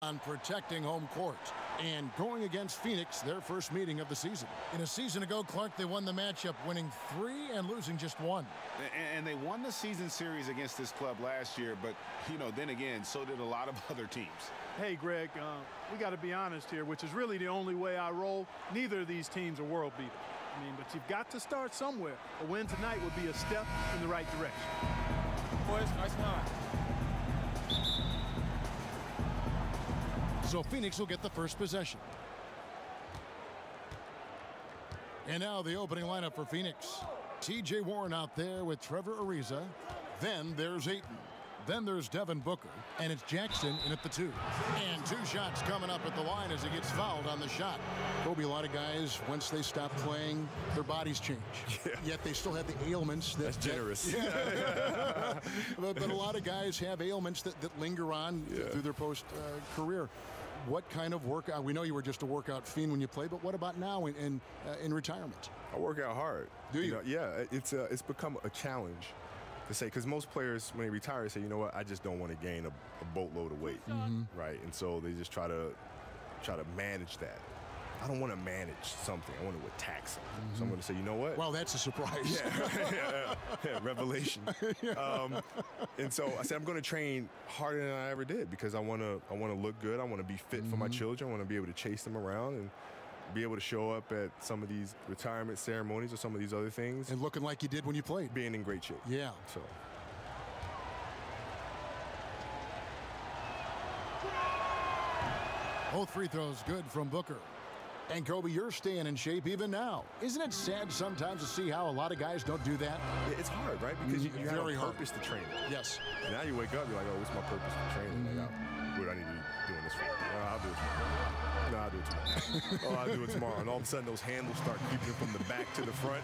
on protecting home court and going against Phoenix, their first meeting of the season. In a season ago, Clark, they won the matchup, winning 3 and losing just 1. And they won the season series against this club last year, but, then again, so did a lot of other teams. Hey, Greg, we got to be honest here, which is really the only way I roll. Neither of these teams are world beaters. But you've got to start somewhere. A win tonight would be a step in the right direction. Boys, nice line. So Phoenix will get the first possession. And now the opening lineup for Phoenix. T.J. Warren out there with Trevor Ariza. Then there's Ayton. Then there's Devin Booker. And it's Jackson in at the 2. And 2 shots coming up at the line as he gets fouled on the shot. Kobe, a lot of guys, once they stop playing, their bodies change. Yeah. Yet they still have the ailments. That's generous. But a lot of guys have ailments that linger on through their post-career. What kind of workout? We know you were just a workout fiend when you played, but what about now in retirement? I work out hard. Do you? Yeah, it's become a challenge to say, because most players, when they retire, say, you know what, I just don't want to gain a boatload of weight, right? And so they just try to manage that. I don't want to manage something. I want to attack something. So I'm going to say, you know what? Well, that's a surprise. Yeah, revelation. And so I said, I'm going to train harder than I ever did because I want to look good. I want to be fit for my children. I want to be able to chase them around and be able to show up at some of these retirement ceremonies or some of these other things. And looking like you did when you played. Being in great shape. Yeah. So. Both free throws good from Booker. And Kobe, you're staying in shape even now. Isn't it sad sometimes to see how a lot of guys don't do that? Yeah, it's hard, right? Because you have a purpose to train. Yes. And now you wake up, you're like, oh, what's my purpose for training? Like, what do I need to be doing this for? I'll do it tomorrow. No, I'll do it tomorrow. Oh, I'll do it tomorrow. And all of a sudden, those handles start creeping from the back to the front.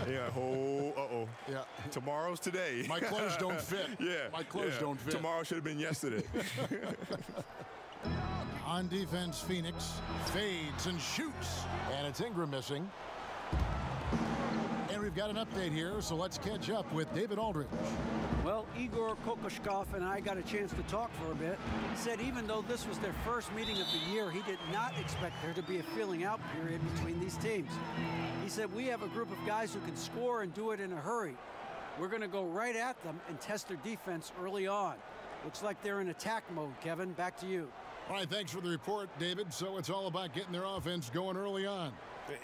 And you're like, uh-oh. Yeah. Tomorrow's today. My clothes don't fit. Yeah. My clothes don't fit. Tomorrow should have been yesterday. On defense, Phoenix fades and shoots. And it's Ingram missing. And we've got an update here, so let's catch up with David Aldridge. Well, Igor Kokoshkov and I got a chance to talk for a bit. He said even though this was their first meeting of the year, he did not expect there to be a filling out period between these teams. He said, we have a group of guys who can score and do it in a hurry. We're going to go right at them and test their defense early on. Looks like they're in attack mode. Kevin, back to you. All right, thanks for the report, David. So it's all about getting their offense going early on.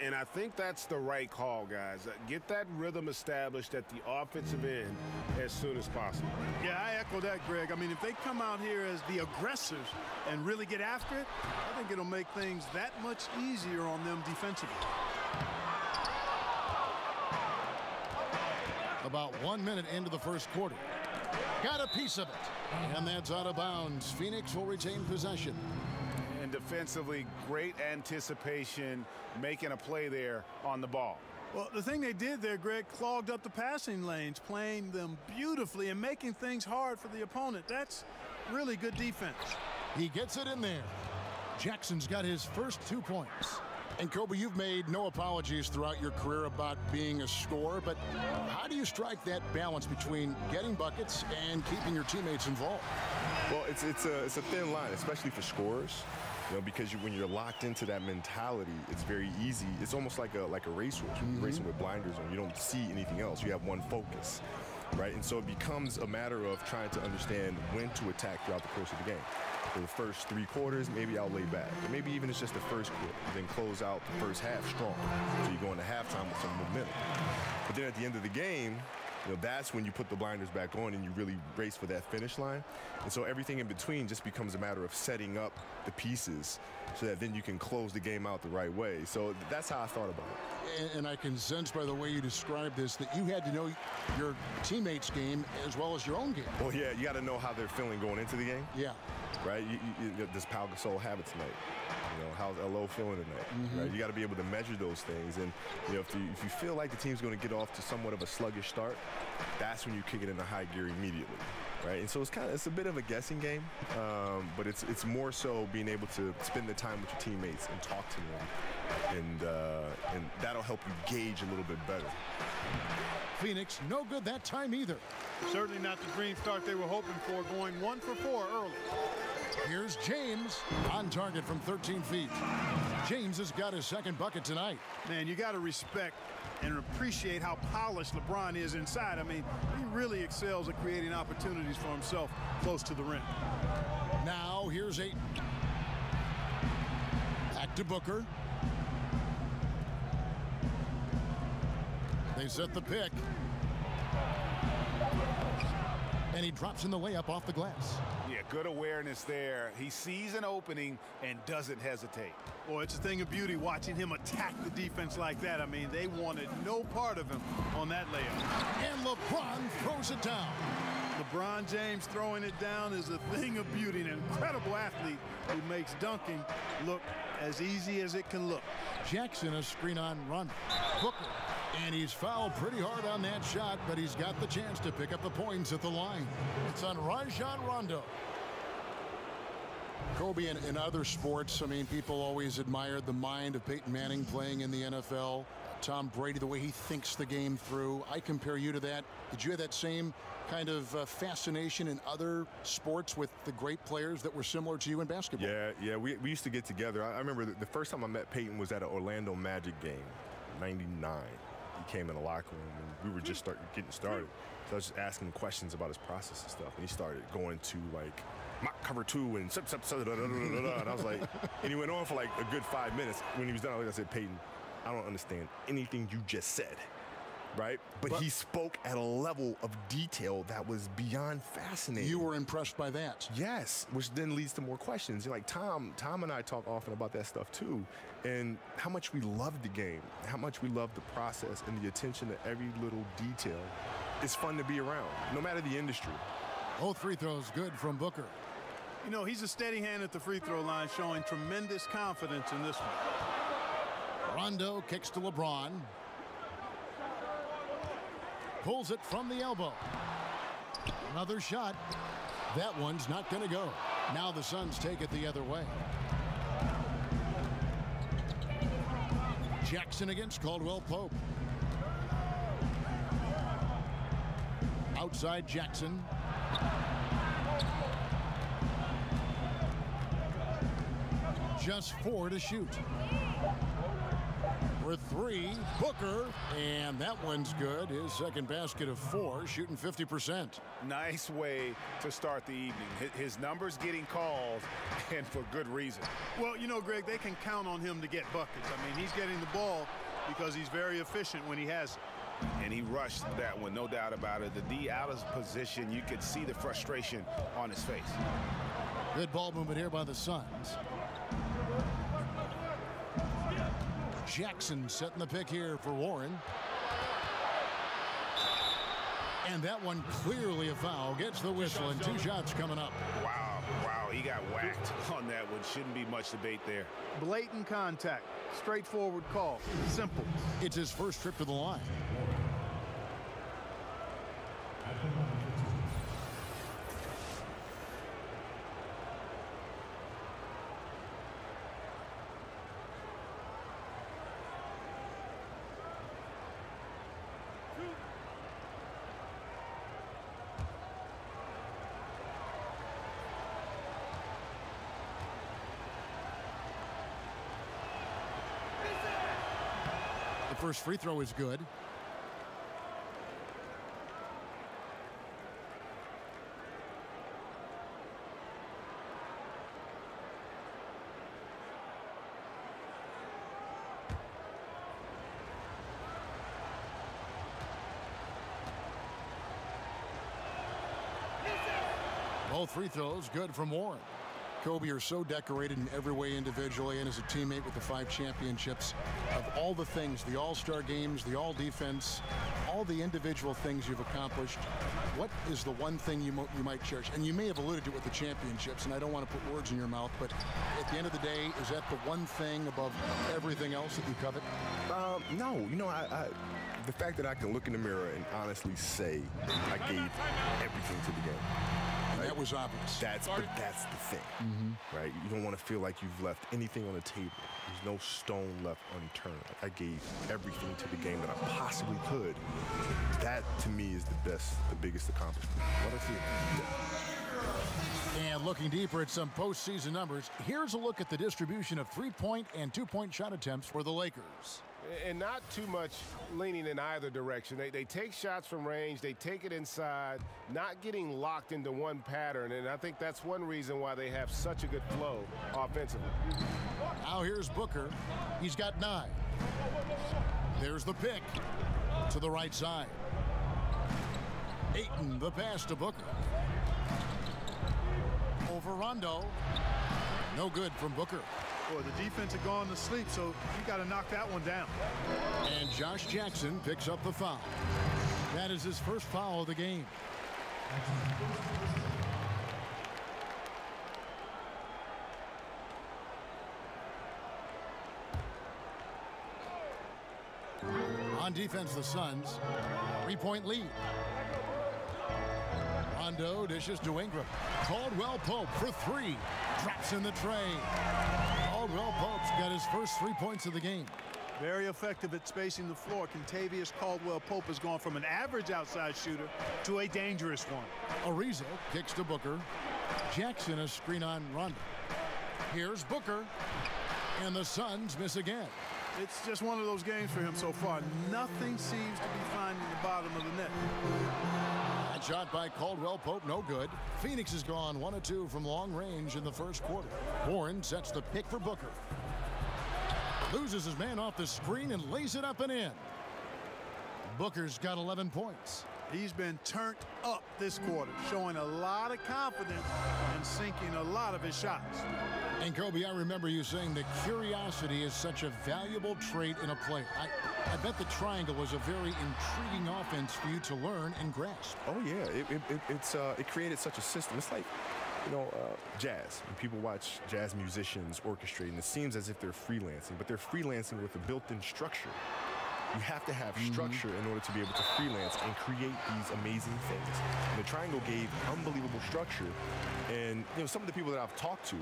And I think that's the right call, guys. Get that rhythm established at the offensive end as soon as possible. Yeah, I echo that, Greg. I mean, if they come out here as the aggressors and really get after it, I think it'll make things that much easier on them defensively. About 1 minute into the first quarter. Got a piece of it. And that's out of bounds. Phoenix will retain possession. And defensively, great anticipation, making a play there on the ball. Well, the thing they did there, Greg, clogged up the passing lanes, playing them beautifully and making things hard for the opponent. That's really good defense. He gets it in there. Jackson's got his first 2 points. And Kobe, you've made no apologies throughout your career about being a scorer, but how do you strike that balance between getting buckets and keeping your teammates involved? Well, it's a thin line, especially for scorers. Because when you're locked into that mentality, it's very easy. It's almost like a racehorse. When you're racing with blinders on, you don't see anything else. You have one focus, right? And so it becomes a matter of trying to understand when to attack throughout the course of the game. For the first 3 quarters, maybe I'll lay back. Or maybe even it's just the first quarter, then close out the first half strong. So you go into halftime with some momentum. But then at the end of the game, that's when you put the blinders back on and you really race for that finish line. And so everything in between just becomes a matter of setting up the pieces so that then you can close the game out the right way. So that's how I thought about it. And I can sense by the way you described this that you had to know your teammates' game as well as your own game. Well, yeah, you got to know how they're feeling going into the game. Yeah. Right? Does Pau Gasol have it tonight? How's LO feeling tonight? Right? You got to be able to measure those things. And if you feel like the team's going to get off to somewhat of a sluggish start, that's when you kick it into high gear immediately. Right? And so it's a bit of a guessing game, but it's more so being able to spend the time with your teammates and talk to them, and that'll help you gauge a little bit better. Phoenix, no good that time either. Certainly not the dream start they were hoping for, going 1 for 4 early. Here's James on target from 13 feet. James has got his second bucket tonight. Man, you got to respect and appreciate how polished LeBron is inside. I mean, he really excels at creating opportunities for himself close to the rim. Now here's Ayton. Back to Booker. They set the pick. And he drops in the layup off the glass. Yeah, good awareness there. He sees an opening and doesn't hesitate. Boy, it's a thing of beauty watching him attack the defense like that. I mean, they wanted no part of him on that layup. And LeBron throws it down. LeBron James throwing it down is a thing of beauty. An incredible athlete who makes dunking look as easy as it can look. Jackson a screen on Rondo. Booker. And he's fouled pretty hard on that shot, but he's got the chance to pick up the points at the line. It's on Rajon Rondo. Kobe, in other sports, I mean, people always admired the mind of Peyton Manning playing in the NFL. Tom Brady, the way he thinks the game through. I compare you to that. Did you have that same kind of fascination in other sports with the great players that were similar to you in basketball? Yeah, we used to get together. I remember the first time I met Peyton was at an Orlando Magic game, '99. He came in the locker room and we were just getting started. So I was just asking him questions about his process and stuff. And he started going to like mock cover 2 and and I was like, and he went on for like a good 5 minutes. When he was done, I said, Peyton, I don't understand anything you just said. Right? But he spoke at a level of detail that was beyond fascinating. You were impressed by that? Yes, which then leads to more questions. Like Tom and I talk often about that stuff too, and how much we love the game, how much we love the process and the attention to every little detail. It's fun to be around, no matter the industry. Both free throws good from Booker. You know, he's a steady hand at the free throw line, showing tremendous confidence in this one. Rondo kicks to LeBron. Pulls it from the elbow. Another shot. That one's not going to go. Now the Suns take it the other way. Jackson against Caldwell Pope. Outside Jackson. Just 4 to shoot. For 3, Booker, and that one's good. His second basket of 4, shooting 50%. Nice way to start the evening. His numbers getting called, and for good reason. Well, you know, Greg, they can count on him to get buckets. I mean, he's getting the ball because he's very efficient when he has it. And he rushed that one, no doubt about it. The D out of position, you could see the frustration on his face. Good ball movement here by the Suns. Jackson setting the pick here for Warren. And that one clearly a foul. Gets the whistle and 2 shots coming up. Wow, he got whacked on that one. Shouldn't be much debate there. Blatant contact. Straightforward call. Simple. It's his first trip to the line. The first free throw is good. Both free throws good from Warren. Kobe are so decorated in every way individually and as a teammate with the 5 championships. Of all the things, the all-star games, the all-defense, all the individual things you've accomplished, what is the one thing you might cherish? And you may have alluded to it with the championships, and I don't want to put words in your mouth, but at the end of the day, is that the one thing above everything else that you covet? No, you know, the fact that I can look in the mirror and honestly say I gave everything to the game. That was obvious. That's the thing, right? You don't want to feel like you've left anything on the table. There's no stone left unturned. I gave everything to the game that I possibly could. That, to me, is the biggest accomplishment. What I feel. Yeah. And looking deeper at some postseason numbers, here's a look at the distribution of three-point and two-point shot attempts for the Lakers. And not too much leaning in either direction. They take shots from range, they take it inside, not getting locked into one pattern, and I think that's one reason why they have such a good flow offensively. Now here's Booker. He's got 9. There's the pick to the right side. Ayton, the pass to Booker. Over Rondo. No good from Booker. Boy, the defense had gone to sleep, so you got to knock that one down. And Josh Jackson picks up the foul. That is his first foul of the game. On defense, the Suns. 3-point lead. Rondo dishes to Ingram. Caldwell Pope for 3. Drops in the tray. Caldwell Pope's got his first 3 points of the game. Very effective at spacing the floor. Contavious Caldwell Pope has gone from an average outside shooter to a dangerous one. Ariza kicks to Booker. Jackson a screen on Rondo. Here's Booker. And the Suns miss again. It's just one of those games for him so far. Nothing seems to be finding the bottom of the net. That shot by Caldwell Pope, no good. Phoenix has gone 1 of 2 from long range in the first quarter. Warren sets the pick for Booker. Loses his man off the screen and lays it up and in. Booker's got 11 points. He's been turned up this quarter, showing a lot of confidence and sinking a lot of his shots. And Kobe, I remember you saying that curiosity is such a valuable trait in a player. I bet the triangle was a very intriguing offense for you to learn and grasp. Oh yeah, it created such a system. It's like, jazz. When people watch jazz musicians orchestrate, and it seems as if they're freelancing, but they're freelancing with a built-in structure. You have to have structure in order to be able to freelance and create these amazing things. And the triangle gave unbelievable structure. And some of the people that I've talked to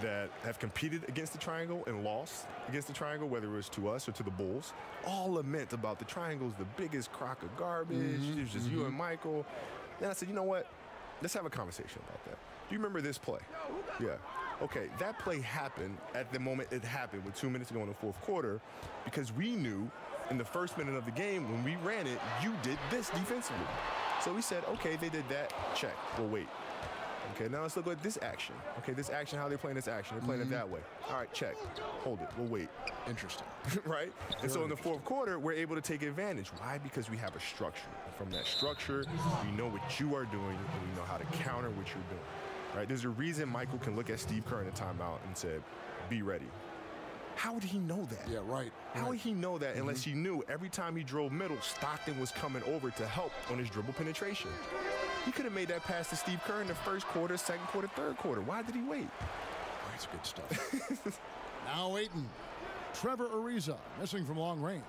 that have competed against the triangle and lost against the triangle, whether it was to us or to the Bulls, all lament about the triangle's the biggest crock of garbage. It was just you and Michael. Then I said, you know what? Let's have a conversation about that. Do you remember this play? Yeah. Okay, that play happened at the moment it happened with 2 minutes to go in the fourth quarter because we knew in the first minute of the game when we ran it, you did this defensively. So we said, okay, they did that, check, we'll wait. Okay, now let's look at this action. Okay, this action, how are they playing this action? They're playing it that way. All right, check, hold it, we'll wait. Interesting. Right? And so in the fourth quarter, we're able to take advantage. Why? Because we have a structure. And from that structure, we know what you are doing and we know how to counter what you're doing. Right? There's a reason Michael can look at Steve Kerr in a timeout and said, be ready. How would he know that? Yeah, right. How would he know that unless he knew every time he drove middle, Stockton was coming over to help on his dribble penetration? He could have made that pass to Steve Kerr in the first quarter, second quarter, third quarter. Why did he wait? That's good stuff. Now Ayton. Trevor Ariza missing from long range.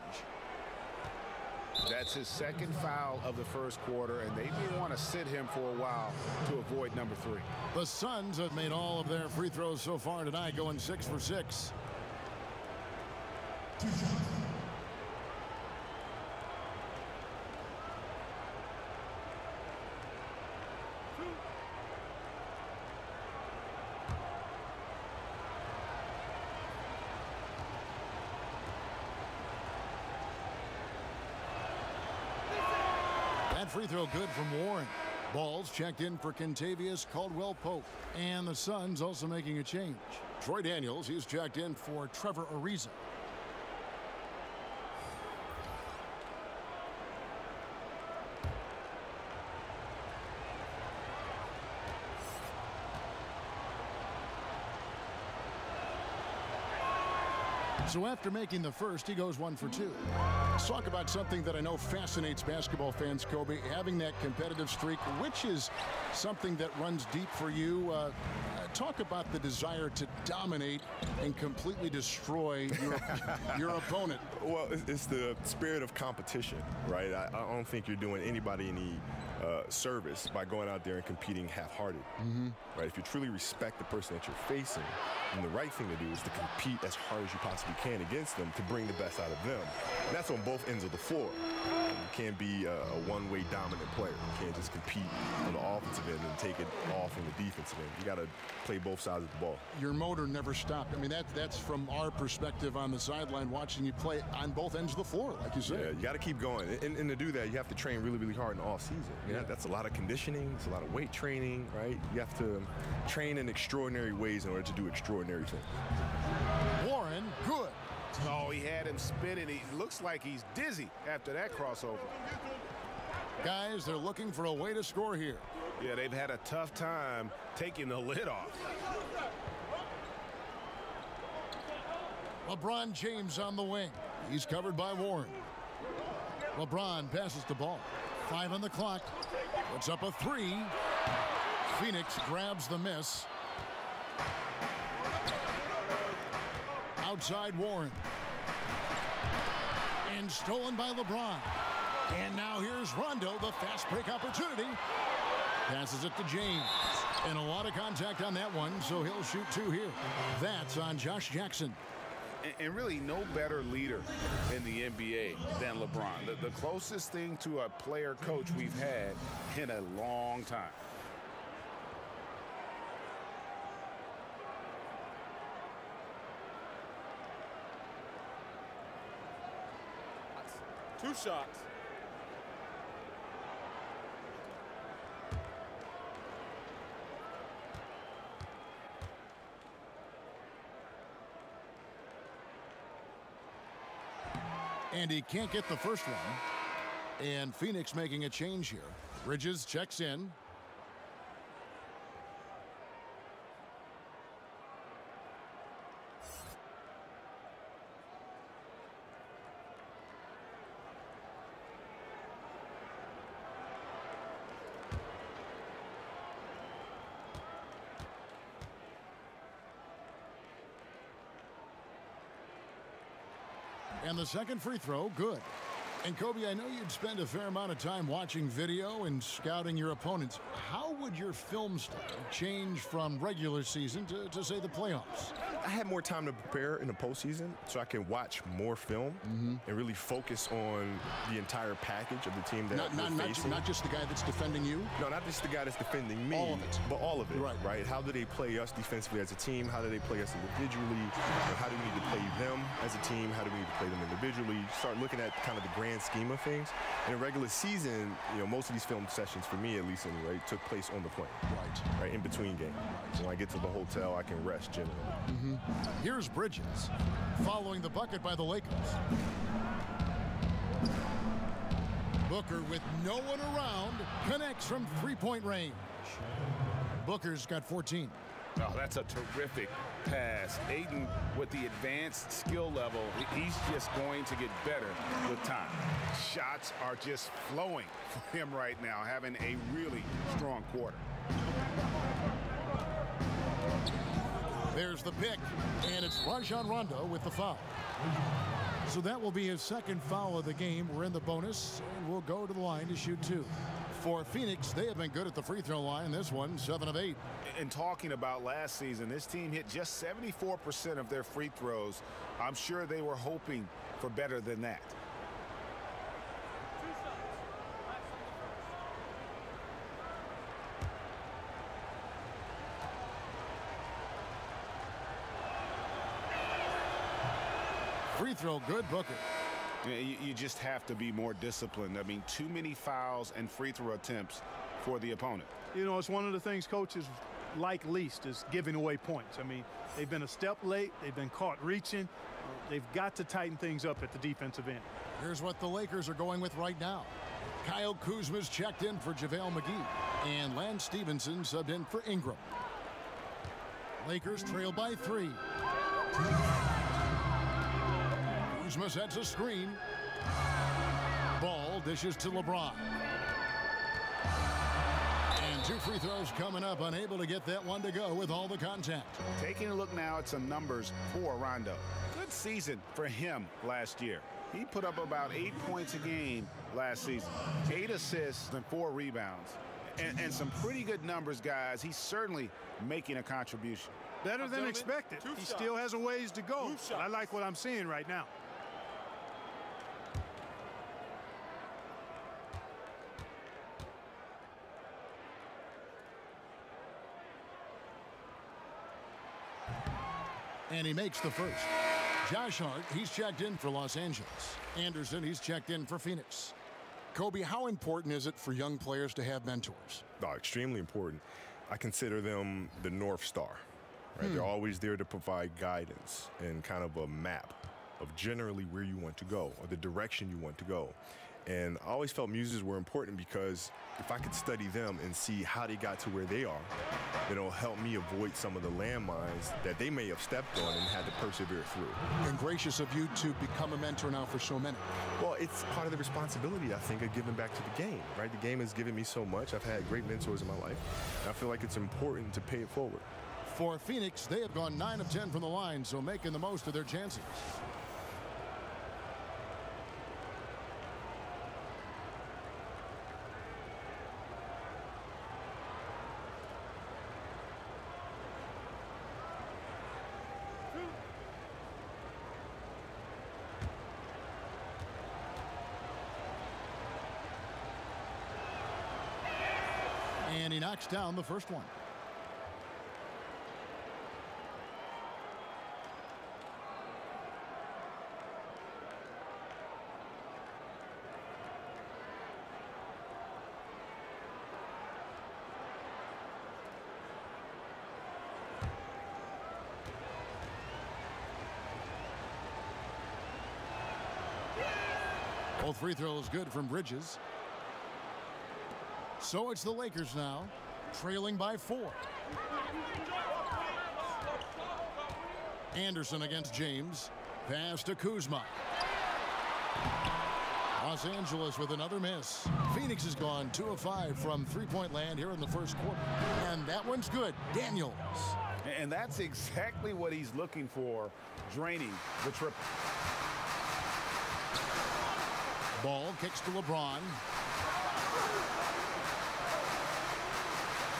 That's his second foul of the first quarter, and they may want to sit him for a while to avoid number 3. The Suns have made all of their free throws so far tonight, going 6 for 6. That free throw good from Warren. Ball's checked in for Contavious Caldwell Pope. And the Suns also making a change. Troy Daniels, he's checked in for Trevor Ariza. So after making the first, he goes 1 for 2. Let's talk about something that I know fascinates basketball fans, Kobe, having that competitive streak, which is something that runs deep for you. Talk about the desire to dominate and completely destroy your opponent. Well, it's the spirit of competition, right? I don't think you're doing anybody any service by going out there and competing half-hearted. Right? If you truly respect the person that you're facing, then the right thing to do is to compete as hard as you possibly can against them to bring the best out of them. And that's on both ends of the floor. You can't be a one-way dominant player. You can't just compete on the offensive end and take it off on the defensive end. You got to play both sides of the ball. Your motor never stopped. I mean, that's from our perspective on the sideline, watching you play on both ends of the floor, like you said. Yeah, you got to keep going. And to do that, you have to train really, really hard in all season. Yeah, that's a lot of conditioning. It's a lot of weight training, right? You have to train in extraordinary ways in order to do extraordinary things. Warren, good. Oh, he had him spinning. He looks like he's dizzy after that crossover. Guys, they're looking for a way to score here. Yeah, they've had a tough time taking the lid off. LeBron James on the wing. He's covered by Warren. LeBron passes the ball. 5 on the clock. Puts up a 3. Phoenix grabs the miss. Outside Warren. And stolen by LeBron. And now here's Rondo, the fast break opportunity. Passes it to James. And a lot of contact on that one, so he'll shoot 2 here. That's on Josh Jackson. And really no better leader in the NBA than LeBron. The closest thing to a player coach we've had in a long time. Two shots. And he can't get the first one. And Phoenix making a change here. Bridges checks in. And the second free throw, good. And Kobe, I know you'd spend a fair amount of time watching video and scouting your opponents. How would your film style change from regular season to say, the playoffs? I had more time to prepare in the postseason, so I can watch more film and really focus on the entire package of the team that we're facing. Not just the guy that's defending you? No, not just the guy that's defending me. All of it. But all of it, right? How do they play us defensively as a team? How do they play us individually? How do we need to play them as a team? How do we need to play them individually? Start looking at kind of the grand scheme of things. In a regular season, most of these film sessions, for me at least anyway, took place on the plane. Right, in between games. Right. When I get to the hotel, I can rest generally. Here's Bridges following the bucket by the Lakers. Booker, with no one around, connects from three-point range. Booker's got 14. Oh, that's a terrific pass. Ayton, with the advanced skill level, he's just going to get better with time. Shots are just flowing for him right now, having a really strong quarter. There's the pick, and it's Rajon Rondo with the foul. So that will be his second foul of the game. We're in the bonus, and we'll go to the line to shoot 2. For Phoenix, they have been good at the free throw line. This one, 7 of 8. And talking about last season, this team hit just 74% of their free throws. I'm sure they were hoping for better than that. Free throw, good, Booker. You just have to be more disciplined. I mean, too many fouls and free throw attempts for the opponent. It's one of the things coaches like least is giving away points. I mean, they've been a step late. They've been caught reaching. They've got to tighten things up at the defensive end. Here's what the Lakers are going with right now. Kyle Kuzma's checked in for JaVale McGee. And Lance Stephenson subbed in for Ingram. Lakers trail by 3. Kuzma sets a screen. Ball dishes to LeBron. And 2 free throws coming up, unable to get that one to go with all the contact. Taking a look now at some numbers for Rondo. Good season for him last year. He put up about 8 points a game last season, 8 assists and 4 rebounds. And some pretty good numbers, guys. He's certainly making a contribution. Better than expected. He still has a ways to go. I like what I'm seeing right now. And he makes the first. Josh Hart, he's checked in for Los Angeles. Anderson, he's checked in for Phoenix. Kobe, how important is it for young players to have mentors? Oh, extremely important. I consider them the North Star. Right? They're always there to provide guidance and kind of a map of generally where you want to go or the direction you want to go. And I always felt muses were important because if I could study them and see how they got to where they are, then it'll help me avoid some of the landmines that they may have stepped on and had to persevere through. And gracious of you to become a mentor now for so many. Well, it's part of the responsibility, I think, of giving back to the game, right? The game has given me so much. I've had great mentors in my life. And I feel like it's important to pay it forward. For Phoenix, they have gone 9 of 10 from the line, so making the most of their chances. And he knocks down the first one. Both free throws good from Bridges. So it's the Lakers now, trailing by 4. Anderson against James. Pass to Kuzma. Los Angeles with another miss. Phoenix has gone 2 of 5 from three-point land here in the first quarter. And that one's good. Daniels. And that's exactly what he's looking for, draining the triple. Ball kicks to LeBron.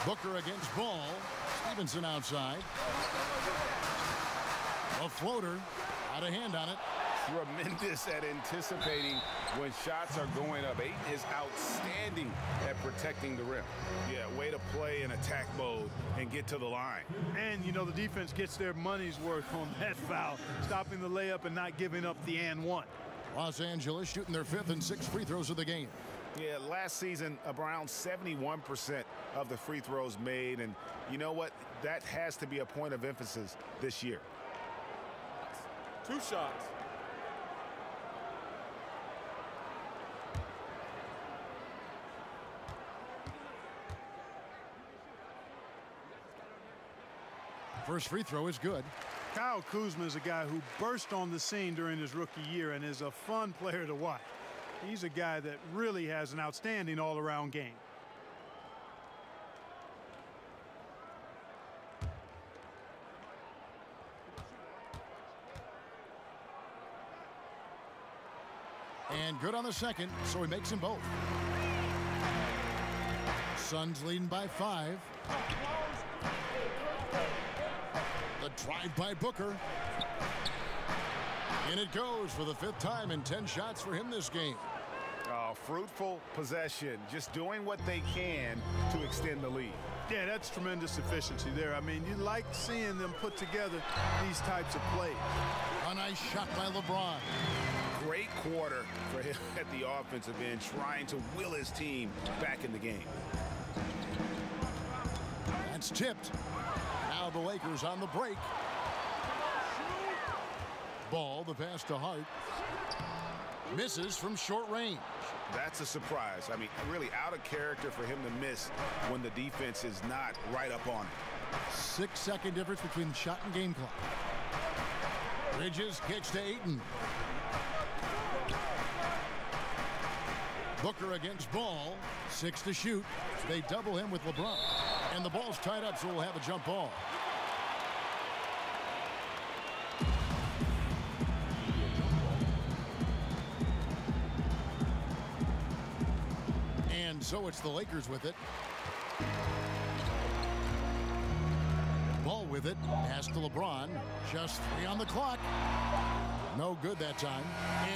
Booker against Ball. Stephenson outside. A floater. Out of hand on it. Tremendous at anticipating when shots are going up. Ayton is outstanding at protecting the rim. Yeah, way to play in attack mode and get to the line. And, you know, the defense gets their money's worth on that foul, stopping the layup and not giving up the and one. Los Angeles shooting their 5th and 6th free throws of the game. Yeah, last season, around 71% of the free throws made. And you know what? That has to be a point of emphasis this year. 2 shots. First free throw is good. Kyle Kuzma is a guy who burst on the scene during his rookie year and is a fun player to watch. He's a guy that really has an outstanding all-around game. And good on the second, so he makes them both. Suns leading by 5. The drive by Booker. And it goes for the 5th time in 10 shots for him this game. Fruitful possession, just doing what they can to extend the lead. Yeah, that's tremendous efficiency there. I mean, you like seeing them put together these types of plays. A nice shot by LeBron. Great quarter for him at the offensive end, trying to will his team back in the game. That's tipped. Now the Lakers on the break. Ball, the pass to Hart. Misses from short range. That's a surprise. I mean, really out of character for him to miss when the defense is not right up on it. 6-second difference between shot and game clock. Bridges kicks to Ayton. Booker against Ball. 6 to shoot. They double him with LeBron. And the ball's tied up, so we'll have a jump ball. And so it's the Lakers with it. Ball with it. Pass to LeBron. Just 3 on the clock. No good that time.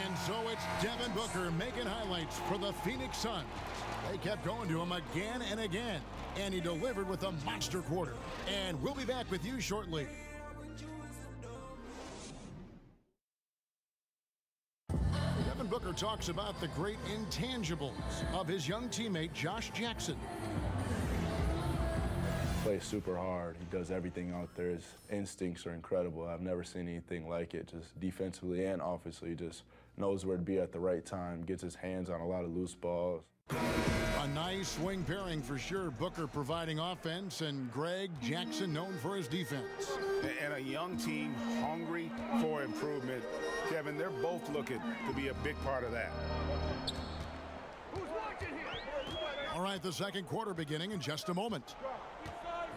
And so it's Devin Booker making highlights for the Phoenix Suns. They kept going to him again and again. And he delivered with a monster quarter. And we'll be back with you shortly. Devin Booker talks about the great intangibles of his young teammate, Josh Jackson. Plays super hard. He does everything out there. His instincts are incredible. I've never seen anything like it. Just defensively and offensively, just knows where to be at the right time, gets his hands on a lot of loose balls. A nice swing pairing for sure. Booker providing offense and Greg Jackson known for his defense. And a young team hungry for improvement. Kevin, they're both looking to be a big part of that. All right, the second quarter beginning in just a moment.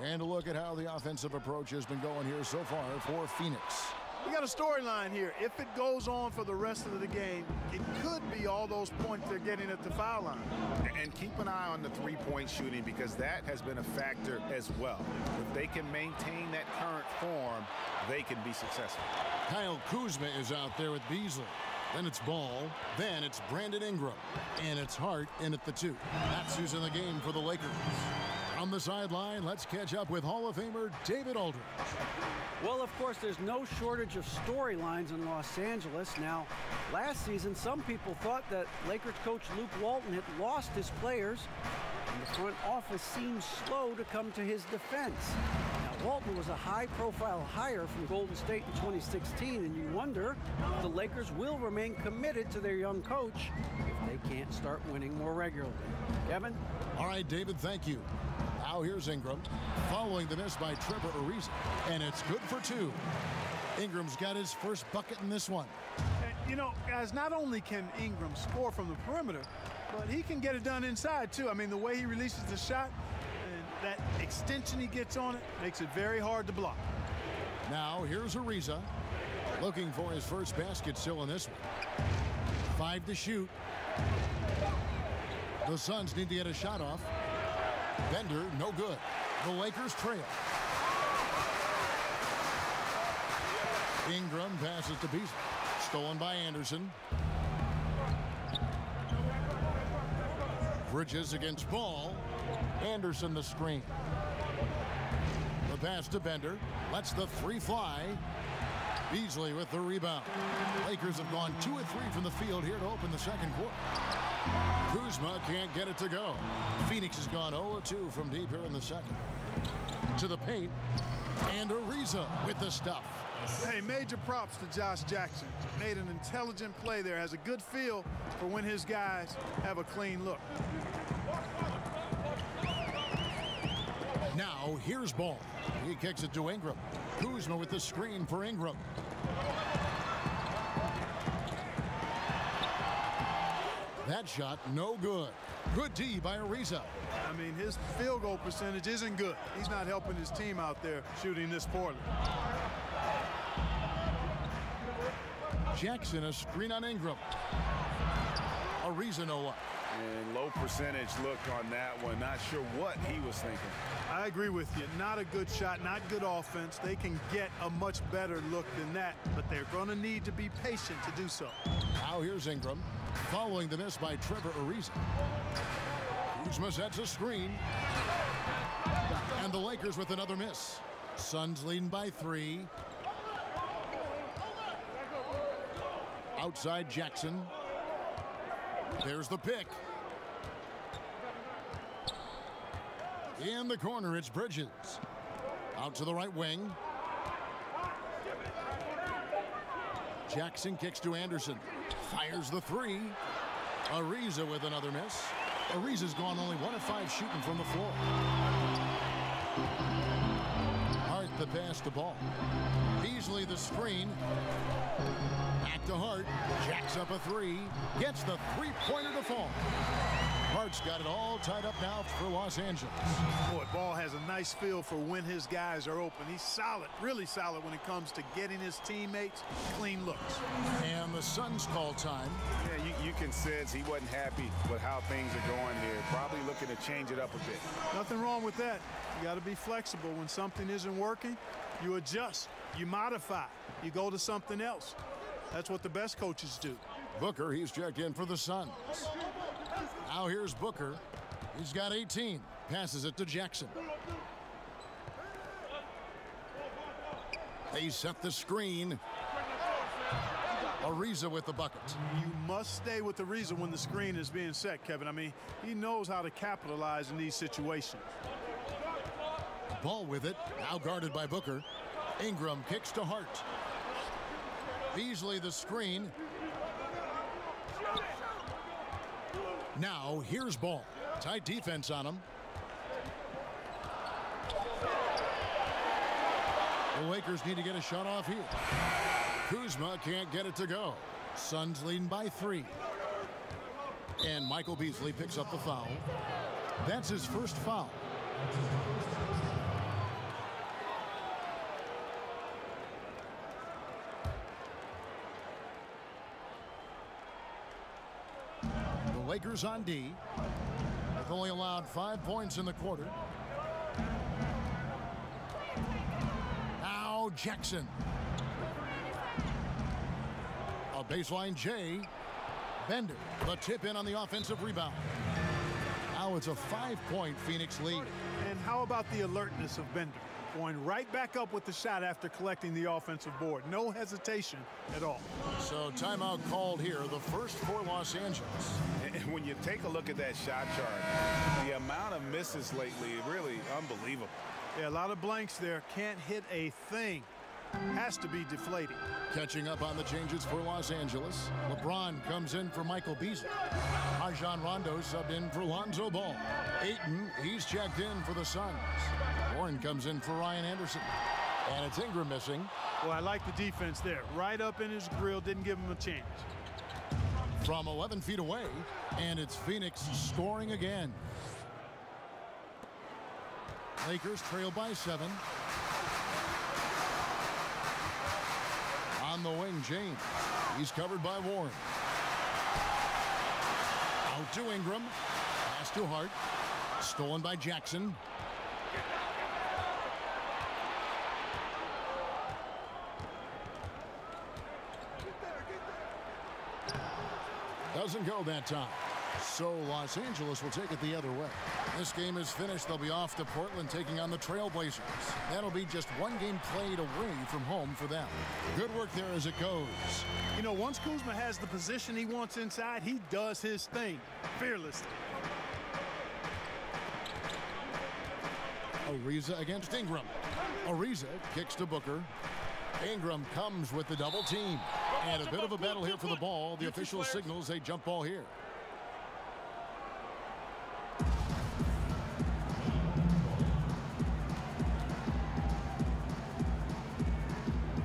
And a look at how the offensive approach has been going here so far for Phoenix. We got a storyline here. If it goes on for the rest of the game, it could be all those points they're getting at the foul line. And keep an eye on the three-point shooting because that has been a factor as well. If they can maintain that current form, they can be successful. Kyle Kuzma is out there with Beasley. Then it's Ball. Then it's Brandon Ingram. And it's Hart in at the 2. That's who's in the game for the Lakers. On the sideline, let's catch up with Hall of Famer David Aldridge. Well, of course, there's no shortage of storylines in Los Angeles. Now, last season, some people thought that Lakers coach Luke Walton had lost his players, and the front office seemed slow to come to his defense. Now, Walton was a high-profile hire from Golden State in 2016, and you wonder if the Lakers will remain committed to their young coach if they can't start winning more regularly. Kevin? All right, David, thank you. Now here's Ingram, following the miss by Trevor Ariza, and it's good for 2. Ingram's got his first bucket in this one. You know, guys, not only can Ingram score from the perimeter, but he can get it done inside, too. I mean, the way he releases the shot and that extension he gets on it makes it very hard to block. Now here's Ariza, looking for his first basket still in this one. 5 to shoot. The Suns need to get a shot off. Bender, no good. The Lakers trail. Ingram passes to Beasley. Stolen by Anderson. Bridges against Ball. Anderson the screen. The pass to Bender. Lets the 3 fly. Beasley with the rebound. Lakers have gone 2 of 3 from the field here to open the second quarter. Kuzma can't get it to go. Phoenix has gone 0-2 from deep here in the second. To the paint. And Ariza with the stuff. Hey, major props to Josh Jackson. Made an intelligent play there. Has a good feel for when his guys have a clean look. Now here's Ball. He kicks it to Ingram. Kuzma with the screen for Ingram. That shot, no good. Good D by Ariza. I mean, his field goal percentage isn't good. He's not helping his team out there shooting this poorly. Jackson, a screen on Ingram. Ariza no luck. And low percentage look on that one. Not sure what he was thinking. I agree with you. Not a good shot, not good offense. They can get a much better look than that, but they're going to need to be patient to do so. Now here's Ingram, following the miss by Trevor Ariza. Kuzma sets a screen. And the Lakers with another miss. Suns leading by 3. Outside Jackson. There's the pick. In the corner, it's Bridges. Out to the right wing. Jackson kicks to Anderson. Fires the 3. Ariza with another miss. Ariza's gone only 1 of 5 shooting from the floor. Hart the pass to Ball. Beasley the screen. Back to Hart. Jacks up a 3. Gets the 3-pointer to fall. Hart's got it all tied up now for Los Angeles. Boy, Ball has a nice feel for when his guys are open. He's solid, really solid when it comes to getting his teammates clean looks. And the Suns call time. Yeah, you can sense he wasn't happy with how things are going here. Probably looking to change it up a bit. Nothing wrong with that. You got to be flexible. When something isn't working, you adjust, you modify, you go to something else. That's what the best coaches do. Booker, he's checked in for the Suns. Now here's Booker. He's got 18. Passes it to Jackson. They set the screen. Ariza with the bucket. You must stay with Ariza when the screen is being set, Kevin. I mean, he knows how to capitalize in these situations. Ball with it. Now guarded by Booker. Ingram kicks to Hart. Beasley the screen. Now here's Ball. Tight defense on him. The Lakers need to get a shot off here. Kuzma can't get it to go. Suns leading by 3. And Michael Beasley picks up the foul. That's his first foul. The Lakers on D. They've only allowed 5 points in the quarter. Now Jackson. A baseline J. Bender. The tip in on the offensive rebound. Now it's a 5-point Phoenix lead. And how about the alertness of Bender? Going right back up with the shot after collecting the offensive board. No hesitation at all. So timeout called here, the first for Los Angeles. And when you take a look at that shot chart, the amount of misses lately, really unbelievable. Yeah, a lot of blanks there. Can't hit a thing. Has to be deflating. Catching up on the changes for Los Angeles. LeBron comes in for Michael Beasley. Rajon Rondo subbed in for Lonzo Ball. Ayton, he's checked in for the Suns. Warren comes in for Ryan Anderson. And it's Ingram missing. Well, I like the defense there. Right up in his grill, didn't give him a chance. From 11 feet away, and it's Phoenix scoring again. Lakers trail by 7. On the wing, James. He's covered by Warren. Out to Ingram. Pass to Hart. Stolen by Jackson. Doesn't go that time. So Los Angeles will take it the other way. This game is finished. They'll be off to Portland taking on the Trailblazers. That'll be just one game played away from home for them. Good work there as it goes. You know, once Kuzma has the position he wants inside, he does his thing fearlessly. Ariza against Ingram. Ariza kicks to Booker. Ingram comes with the double team. And a bit of a battle here for the ball. The official signals a jump ball here.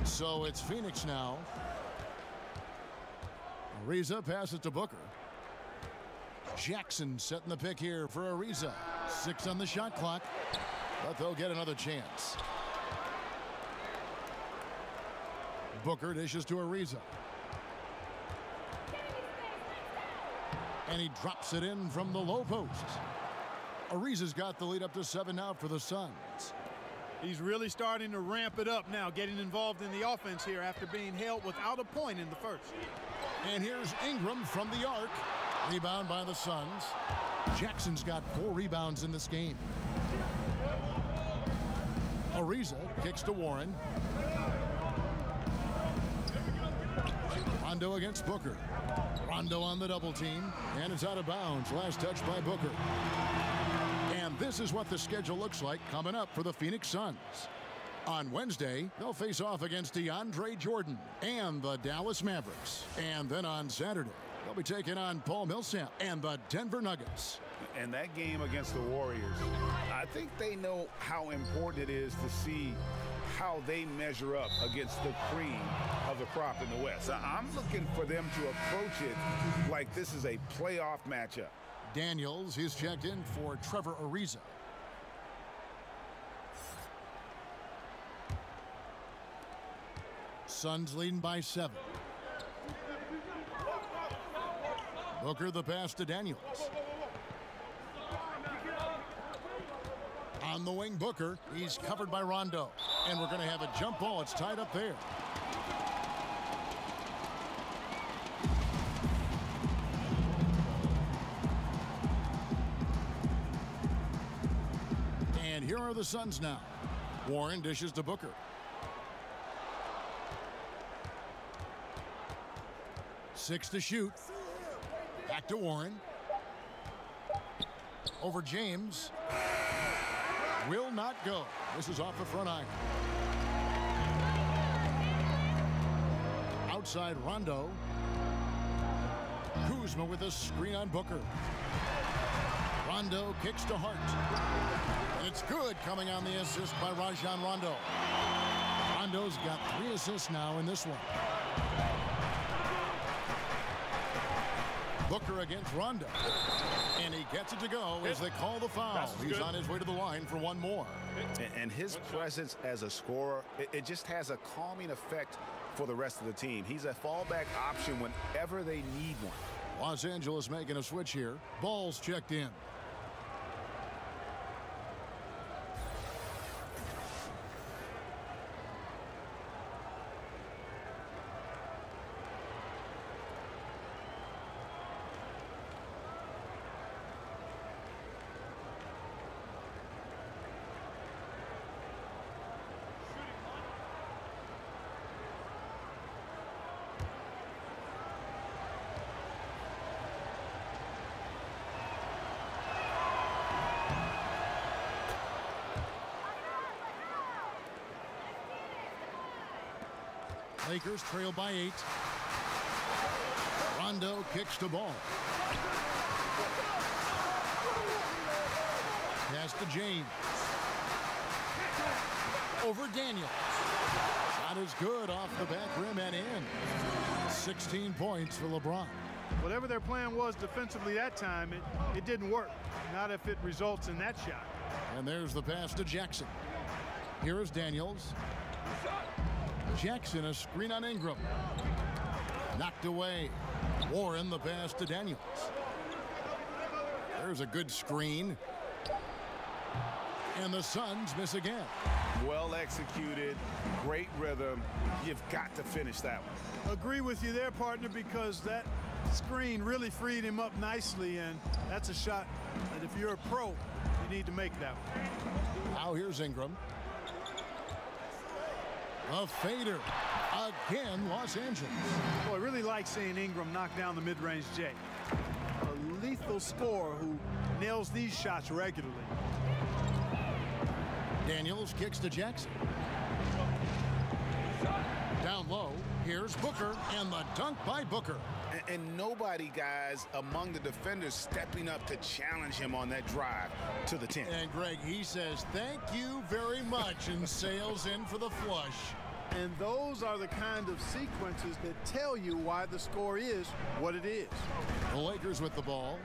So it's Phoenix now. Ariza passes to Booker. Jackson setting the pick here for Ariza. 6 on the shot clock, but they'll get another chance. Booker dishes to Ariza. And he drops it in from the low post. Ariza's got the lead up to 7 now for the Suns. He's really starting to ramp it up now, getting involved in the offense here after being held without a point in the first. And here's Ingram from the arc. Rebound by the Suns. Jackson's got 4 rebounds in this game. Ariza kicks to Warren. Rondo against Booker. Rondo on the double team. And it's out of bounds. Last touch by Booker. And this is what the schedule looks like coming up for the Phoenix Suns. On Wednesday, they'll face off against DeAndre Jordan and the Dallas Mavericks. And then on Saturday, they'll be taking on Paul Millsap and the Denver Nuggets. And that game against the Warriors, I think they know how important it is to see how they measure up against the cream of the crop in the West. I'm looking for them to approach it like this is a playoff matchup. Daniels, he's checked in for Trevor Ariza. Suns leading by 7. Booker the pass to Daniels. On the wing, Booker. He's covered by Rondo. And we're going to have a jump ball. It's tied up there. And here are the Suns now. Warren dishes to Booker. 6 to shoot. Back to Warren. Over James. Will not go. This is off the front iron. Outside Rondo. Kuzma with a screen on Booker. Rondo kicks to Hart. And it's good, coming on the assist by Rajon Rondo. Rondo's got 3 assists now in this one. Booker against Rondo. And he gets it to go as they call the foul. He's on his way to the line for one more. And his presence as a scorer, it just has a calming effect for the rest of the team. He's a fallback option whenever they need one. Los Angeles making a switch here. Ball's checked in. Lakers trail by 8. Rondo kicks the ball. Pass to James. Over Daniels. Shot is good off the back rim and in. 16 points for LeBron. Whatever their plan was defensively that time, it didn't work. Not if it results in that shot. And there's the pass to Jackson. Here is Daniels. Jackson, a screen on Ingram. Knocked away. Warren the pass to Daniels. There's a good screen. And the Suns miss again. Well executed, great rhythm. You've got to finish that one. Agree with you there, partner, because that screen really freed him up nicely, and that's a shot that if you're a pro, you need to make that one. Now here's Ingram. A fader. Again, Los Angeles. Boy, I really like seeing Ingram knock down the mid-range J. A lethal scorer who nails these shots regularly. Daniels kicks to Jackson. Down low, here's Booker, and the dunk by Booker. And nobody, guys, among the defenders stepping up to challenge him on that drive to the 10. And Greg, he says, thank you very much, and sails in for the flush. And those are the kind of sequences that tell you why the score is what it is. The Lakers with the ball,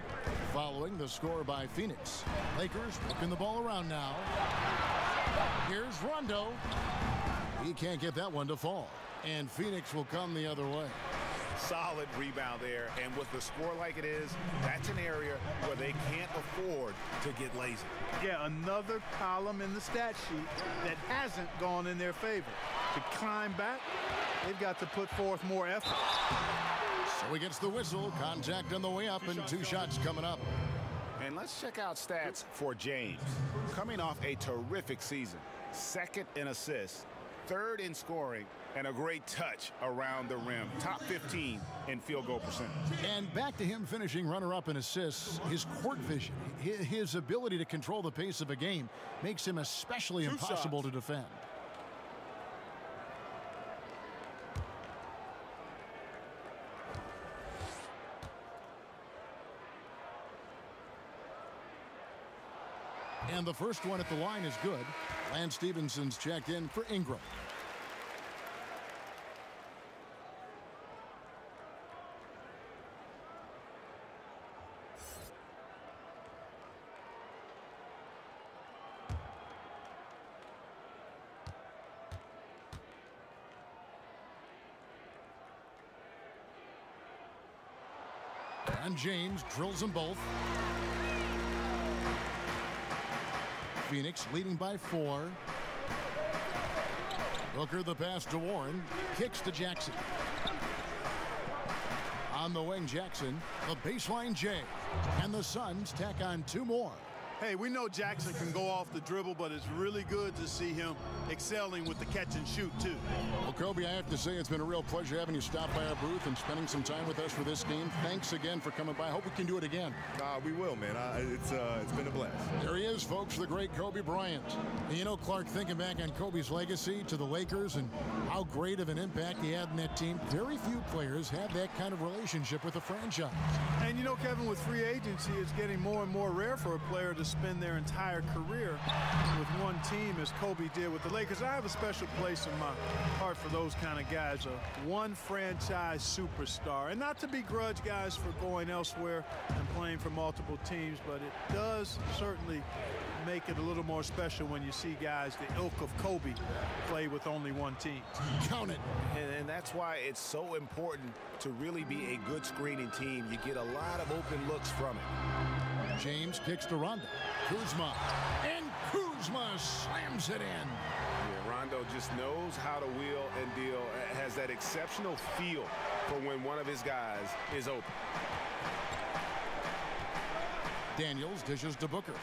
following the score by Phoenix. Lakers working the ball around now. Here's Rondo. He can't get that one to fall. And Phoenix will come the other way. Solid rebound there, and with the score like it is, that's an area where they can't afford to get lazy. Yeah, another column in the stat sheet that hasn't gone in their favor. To climb back, they've got to put forth more effort. So he gets the whistle, contact on the way up, and 2 shots coming up. And let's check out stats for James. Coming off a terrific season, 2nd in assists, 3rd in scoring, and a great touch around the rim. Top 15 in field goal percentage. And back to him finishing runner-up in assists. His court vision, his ability to control the pace of a game makes him especially impossible to defend. And the first one at the line is good. Lance Stephenson's checked in for Ingram. And James drills them both. Phoenix leading by 4. Booker the pass to Warren. Kicks to Jackson. On the wing, Jackson. The baseline J. And the Suns tack on 2 more. Hey, we know Jackson can go off the dribble, but it's really good to see him excelling with the catch and shoot, too. Well, Kobe, I have to say it's been a real pleasure having you stop by our booth and spending some time with us for this game. Thanks again for coming by. I hope we can do it again. We will, man. It's been a blast. There he is, folks, the great Kobe Bryant. And you know, Clark, thinking back on Kobe's legacy to the Lakers and how great of an impact he had in that team, very few players have that kind of relationship with a franchise. And you know, Kevin, with free agency, it's getting more and more rare for a player to spend their entire career with one team as Kobe did with the Lakers. I have a special place in my heart for those kind of guys, a one franchise superstar. And not to begrudge guys for going elsewhere and playing for multiple teams, but it does certainly make it a little more special when you see guys the ilk of Kobe play with only one team. Count it. And that's why it's so important to really be a good screening team. You get a lot of open looks from it. James kicks to Rondo. Kuzma. And Kuzma slams it in. Yeah, Rondo just knows how to wheel and deal. Has that exceptional feel for when one of his guys is open. Daniels dishes to Booker.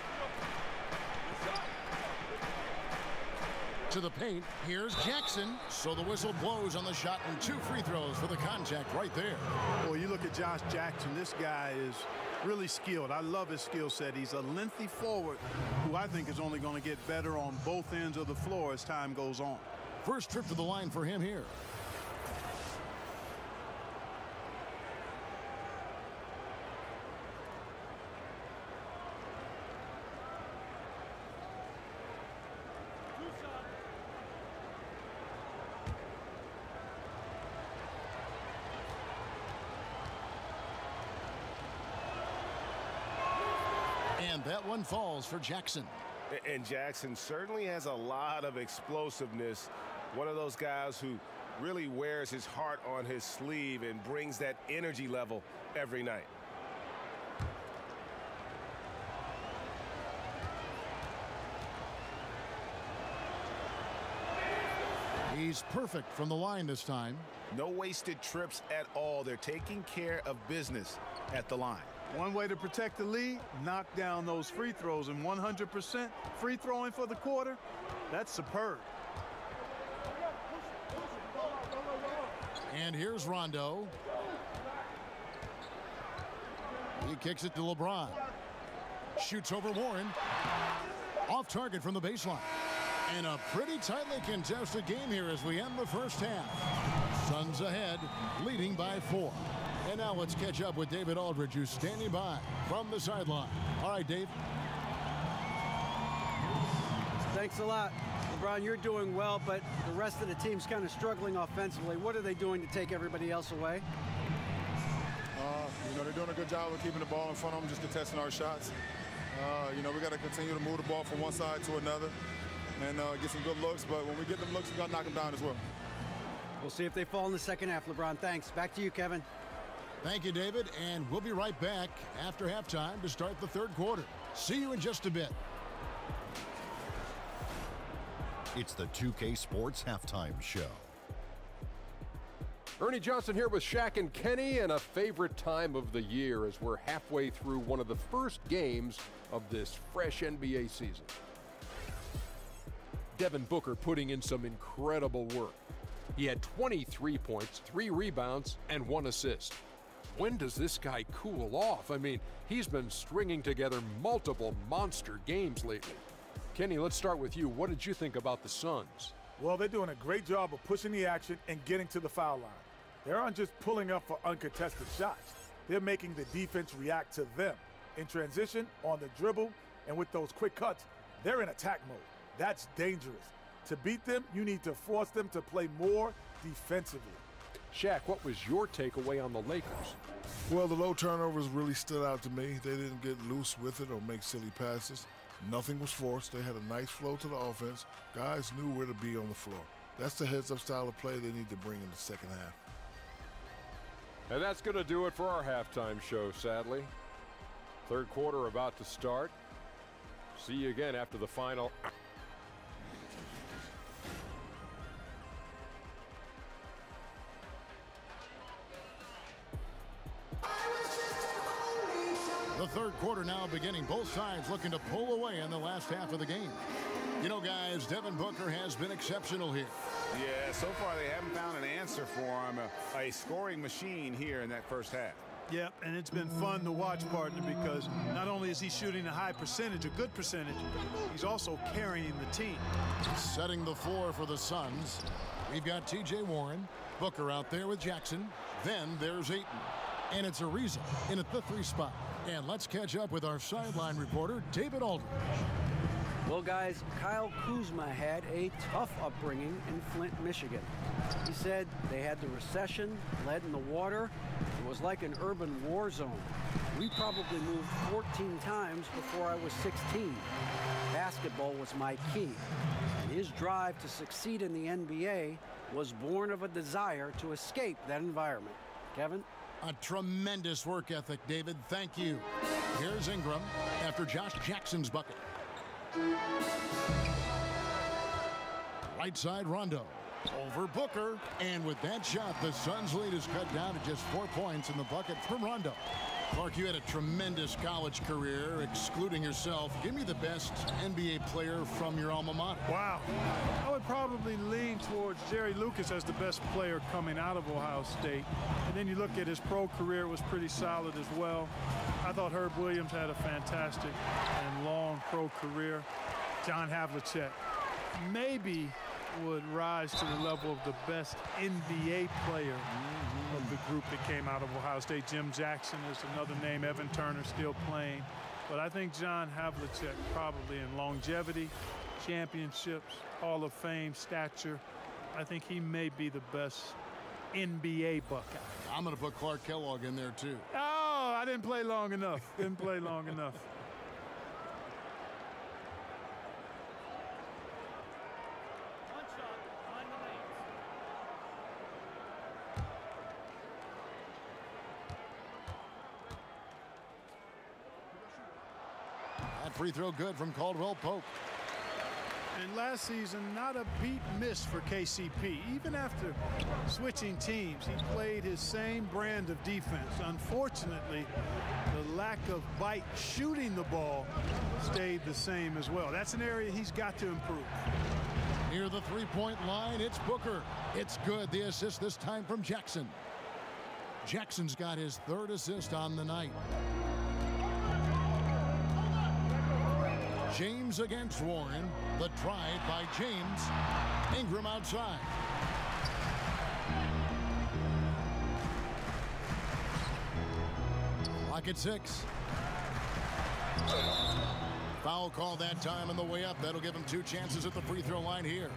To the paint. Here's Jackson. So the whistle blows on the shot and 2 free throws for the contact right there. Well, you look at Josh Jackson. This guy is really skilled. I love his skill set. He's a lengthy forward who I think is only going to get better on both ends of the floor as time goes on. First trip to the line for him here. And that one falls for Jackson. And Jackson certainly has a lot of explosiveness. One of those guys who really wears his heart on his sleeve and brings that energy level every night. He's perfect from the line this time. No wasted trips at all. They're taking care of business at the line. One way to protect the lead, knock down those free throws, and 100% free throwing for the quarter, that's superb. And here's Rondo. He kicks it to LeBron. Shoots over Warren. Off target from the baseline. And a pretty tightly contested game here as we end the first half. Suns ahead, leading by 4. And now let's catch up with David Aldridge, who's standing by from the sideline. All right, Dave. Thanks a lot. LeBron, you're doing well, but the rest of the team's kind of struggling offensively. What are they doing to take everybody else away? They're doing a good job of keeping the ball in front of them, just contesting our shots. We got to continue to move the ball from one side to another and get some good looks. But when we get them looks, we got to knock them down as well. We'll see if they fall in the second half, LeBron. Thanks. Back to you, Kevin. Thank you, David. And we'll be right back after halftime to start the third quarter. See you in just a bit. It's the 2K Sports Halftime Show. Ernie Johnson here with Shaq and Kenny, and a favorite time of the year as we're halfway through one of the first games of this fresh NBA season. Devin Booker putting in some incredible work. He had 23 points, 3 rebounds, and 1 assist. When does this guy cool off? I mean, he's been stringing together multiple monster games lately. Kenny, let's start with you. What did you think about the Suns? Well, they're doing a great job of pushing the action and getting to the foul line. They aren't just pulling up for uncontested shots. They're making the defense react to them. In transition, on the dribble, and with those quick cuts, they're in attack mode. That's dangerous. To beat them, you need to force them to play more defensively. Shaq, what was your takeaway on the Lakers? Well, the low turnovers really stood out to me. They didn't get loose with it or make silly passes. Nothing was forced. They had a nice flow to the offense. Guys knew where to be on the floor. That's the heads-up style of play they need to bring in the second half. And that's going to do it for our halftime show, sadly. Third quarter about to start. See you again after the final. The third quarter now beginning. Both sides looking to pull away in the last half of the game. You know, guys, Devin Booker has been exceptional here. Yeah, so far they haven't found an answer for him. A scoring machine here in that first half. Yeah, and it's been fun to watch, partner, because not only is he shooting a high percentage, a good percentage, he's also carrying the team. Setting the floor for the Suns, we've got T.J. Warren, Booker out there with Jackson. Then there's Ayton. And it's Ariza in at the 3 spot. And let's catch up with our sideline reporter, David Aldridge. Well, guys, Kyle Kuzma had a tough upbringing in Flint, Michigan. He said they had the recession, lead in the water. It was like an urban war zone. We probably moved 14 times before I was 16. Basketball was my key. And his drive to succeed in the NBA was born of a desire to escape that environment. Kevin? A tremendous work ethic, David. Thank you. Here's Ingram after Josh Jackson's bucket. Right side, Rondo. Over Booker. And with that shot, the Suns' lead is cut down to just 4 points in the bucket from Rondo. Clark, you had a tremendous college career, excluding yourself. Give me the best NBA player from your alma mater. Wow. I would probably lean towards Jerry Lucas as the best player coming out of Ohio State. And then you look at his pro career, it was pretty solid as well. I thought Herb Williams had a fantastic and long pro career. John Havlicek maybe would rise to the level of the best NBA player of the group that came out of Ohio State. Jim Jackson is another name. Evan Turner still playing. But I think John Havlicek probably in longevity, championships, Hall of Fame stature. I think he may be the best NBA Buckeye. I'm going to put Clark Kellogg in there, too. Oh, I didn't play long enough. Didn't play long enough. That free throw good from Caldwell Pope. And last season, not a beat missed for KCP. Even after switching teams, he played his same brand of defense. Unfortunately, the lack of bite shooting the ball stayed the same as well. That's an area he's got to improve. Near the three-point line, it's Booker. It's good. The assist this time from Jackson. Jackson's got his 3rd assist on the night. James against Warren. The drive by James. Ingram outside. Clock at 6. Foul call that time on the way up. That'll give him 2 chances at the free throw line here.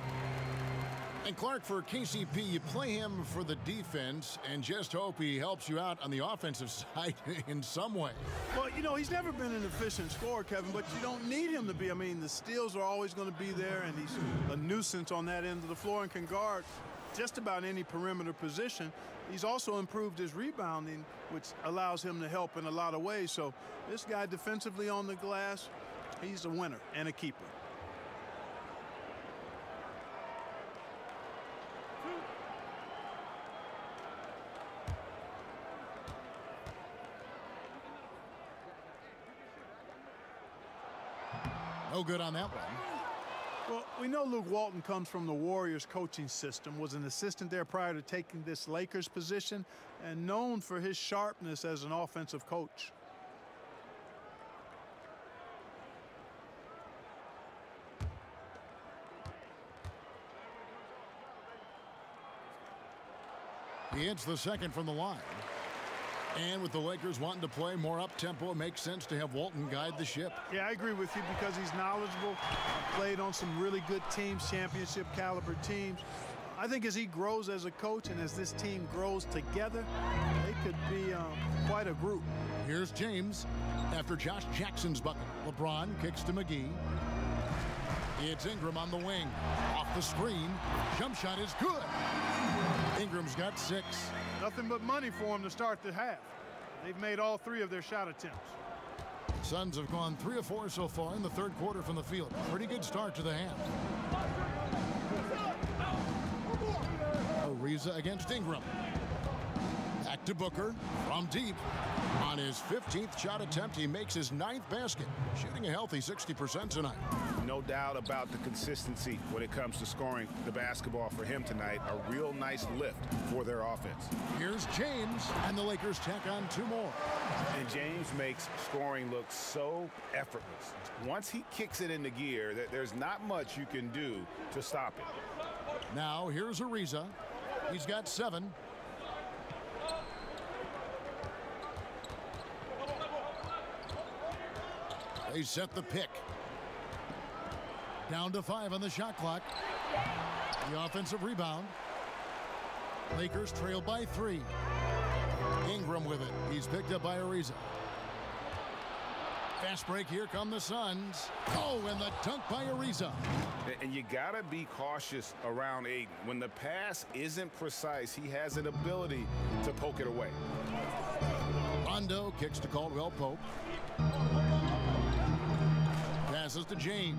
And Clark, for KCP, you play him for the defense and just hope he helps you out on the offensive side in some way. Well, you know, he's never been an efficient scorer, Kevin, but you don't need him to be. I mean, the steals are always going to be there, and he's a nuisance on that end of the floor and can guard just about any perimeter position. He's also improved his rebounding, which allows him to help in a lot of ways. So this guy defensively on the glass, he's a winner and a keeper. No good on that one. Well, we know Luke Walton comes from the Warriors coaching system, was an assistant there prior to taking this Lakers position, and known for his sharpness as an offensive coach. He hits the second from the line. And with the Lakers wanting to play more up-tempo, it makes sense to have Walton guide the ship. Yeah, I agree with you because he's knowledgeable, played on some really good teams, championship caliber teams. I think as he grows as a coach and as this team grows together, they could be quite a group. Here's James after Josh Jackson's bucket. LeBron kicks to McGee. It's Ingram on the wing. Off the screen. Jump shot is good. Ingram's got 6. Nothing but money for him to start the half. They've made all 3 of their shot attempts. Suns have gone 3 of 4 so far in the third quarter from the field. Pretty good start to the half. Ariza against Ingram. Back to Booker from deep. On his 15th shot attempt, he makes his 9th basket, shooting a healthy 60% tonight. No doubt about the consistency when it comes to scoring the basketball for him tonight. A real nice lift for their offense. Here's James, and the Lakers tack on 2 more. And James makes scoring look so effortless. Once he kicks it into gear, there's not much you can do to stop it. Now here's Ariza. He's got 7. They set the pick. Down to 5 on the shot clock. The offensive rebound. Lakers trail by 3. Ingram with it. He's picked up by Ariza. Fast break. Here come the Suns. Oh, and the dunk by Ariza. And you got to be cautious around Aiden. When the pass isn't precise, he has an ability to poke it away. Rondo kicks to Caldwell Pope. Passes to James.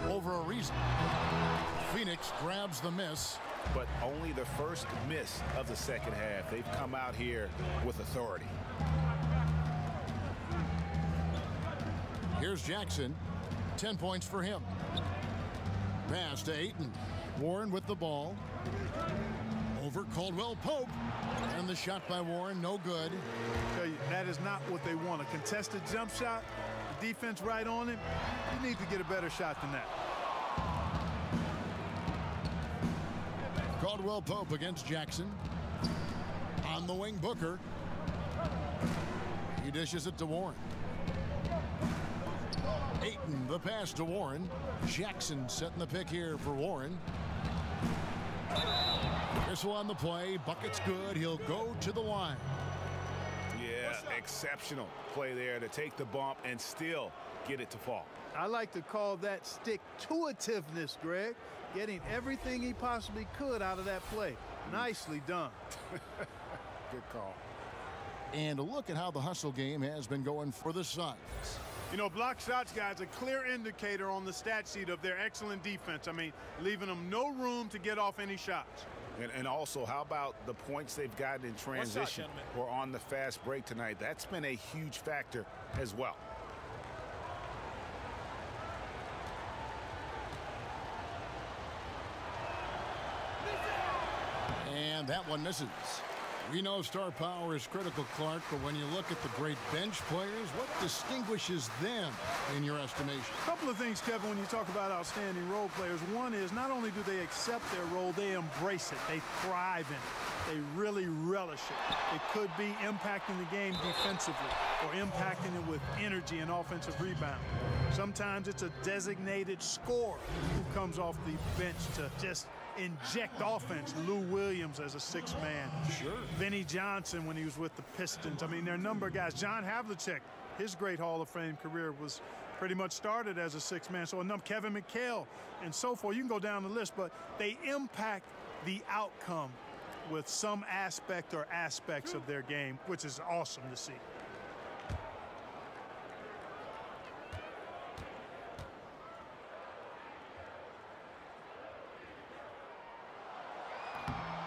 Over Ariza. Phoenix grabs the miss. But only the first miss of the second half. They've come out here with authority. Here's Jackson. 10 points for him. Pass to Ayton. Warren with the ball. Over Caldwell Pope. And the shot by Warren, no good. I tell you, that is not what they want. A contested jump shot, the defense right on him. You need to get a better shot than that. Caldwell Pope against Jackson. On the wing, Booker. He dishes it to Warren. Ayton, the pass to Warren. Jackson setting the pick here for Warren. Whistle on the play. Bucket's good. He'll go to the line. Yeah, exceptional play there to take the bump and still get it to fall. I like to call that stick-to-itiveness, Greg. Getting everything he possibly could out of that play. Nicely done. Good call. And look at how the hustle game has been going for the Suns. You know, block shots, guys, a clear indicator on the stat sheet of their excellent defense. I mean, leaving them no room to get off any shots. And also, how about the points they've gotten in transition or on the fast break tonight? That's been a huge factor as well. And that one misses. We know star power is critical, Clark, but when you look at the great bench players, what distinguishes them in your estimation? A couple of things, Kevin, when you talk about outstanding role players. One is not only do they accept their role, they embrace it. They thrive in it. They really relish it. It could be impacting the game defensively or impacting it with energy and offensive rebound. Sometimes it's a designated scorer who comes off the bench to just inject offense. Lou Williams as a 6-man. Sure. Vinnie Johnson when he was with the Pistons. I mean, there are a number of guys. John Havlicek, his great Hall of Fame career was pretty much started as a 6-man. So a number, Kevin McHale and so forth. You can go down the list, but they impact the outcome with some aspect or aspects of their game, which is awesome to see.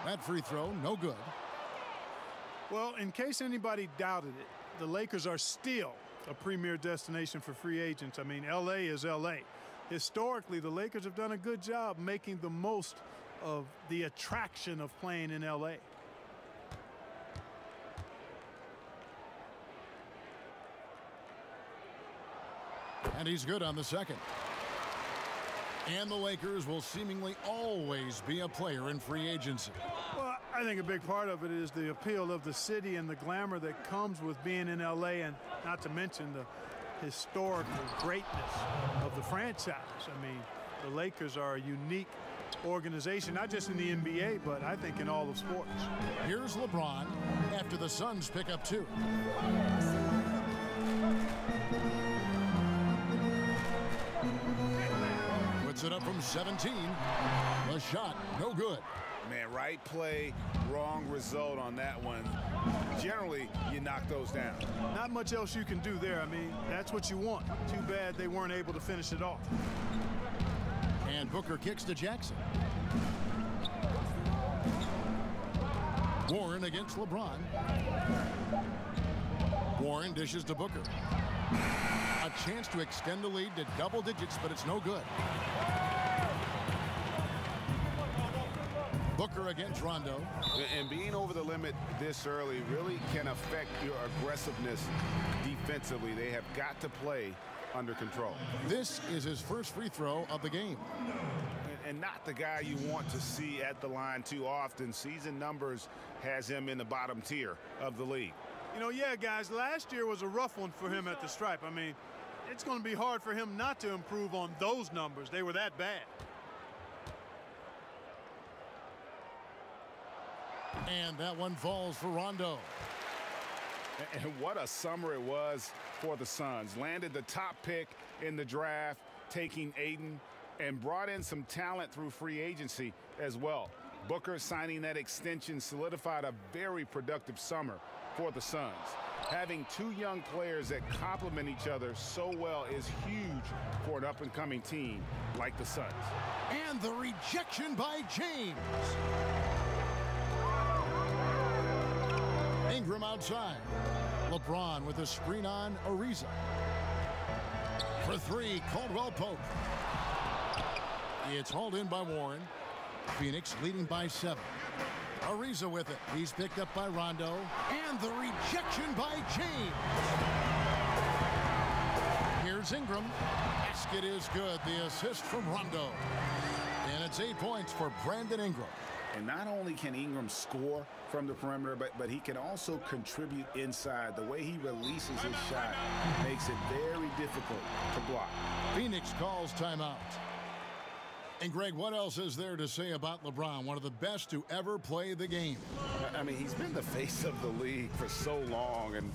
That free throw, no good. Well, in case anybody doubted it, the Lakers are still a premier destination for free agents. I mean, L.A. is L.A. Historically, the Lakers have done a good job making the most of the attraction of playing in L.A. And he's good on the second. And the Lakers will seemingly always be a player in free agency. Well, I think a big part of it is the appeal of the city and the glamour that comes with being in L.A., and not to mention the historical greatness of the franchise. I mean, the Lakers are a unique organization, not just in the NBA, but I think in all of sports. Here's LeBron after the Suns pick up 2. Puts it up from 17. The shot, no good. Man, right play, wrong result on that one. Generally, you knock those down. Not much else you can do there. I mean, that's what you want. Too bad they weren't able to finish it off. And Booker kicks to Jackson. Warren against LeBron. Warren dishes to Booker. A chance to extend the lead to double digits, but it's no good. Booker against Rondo. And being over the limit this early really can affect your aggressiveness defensively. They have got to play under control. This is his first free throw of the game. And not the guy you want to see at the line too often. Season numbers has him in the bottom tier of the league. You know, yeah, guys, last year was a rough one for him at the stripe. I mean, it's going to be hard for him not to improve on those numbers. They were that bad. And that one falls for Rondo. And what a summer it was for the Suns. Landed the top pick in the draft, taking Aiden, and brought in some talent through free agency as well. Booker signing that extension solidified a very productive summer for the Suns. Having two young players that complement each other so well is huge for an up-and-coming team like the Suns. And the rejection by James. Ingram outside. LeBron with a screen on Ariza. For three, Caldwell Pope. It's hauled in by Warren. Phoenix leading by 7. Ariza with it. He's picked up by Rondo. And the rejection by James. Here's Ingram. Basket is good. The assist from Rondo. And it's 8 points for Brandon Ingram. And not only can Ingram score from the perimeter, but he can also contribute inside. The way he releases his shot makes it very difficult to block. Phoenix calls timeout. And, Greg, what else is there to say about LeBron, one of the best to ever play the game? I mean, he's been the face of the league for so long, and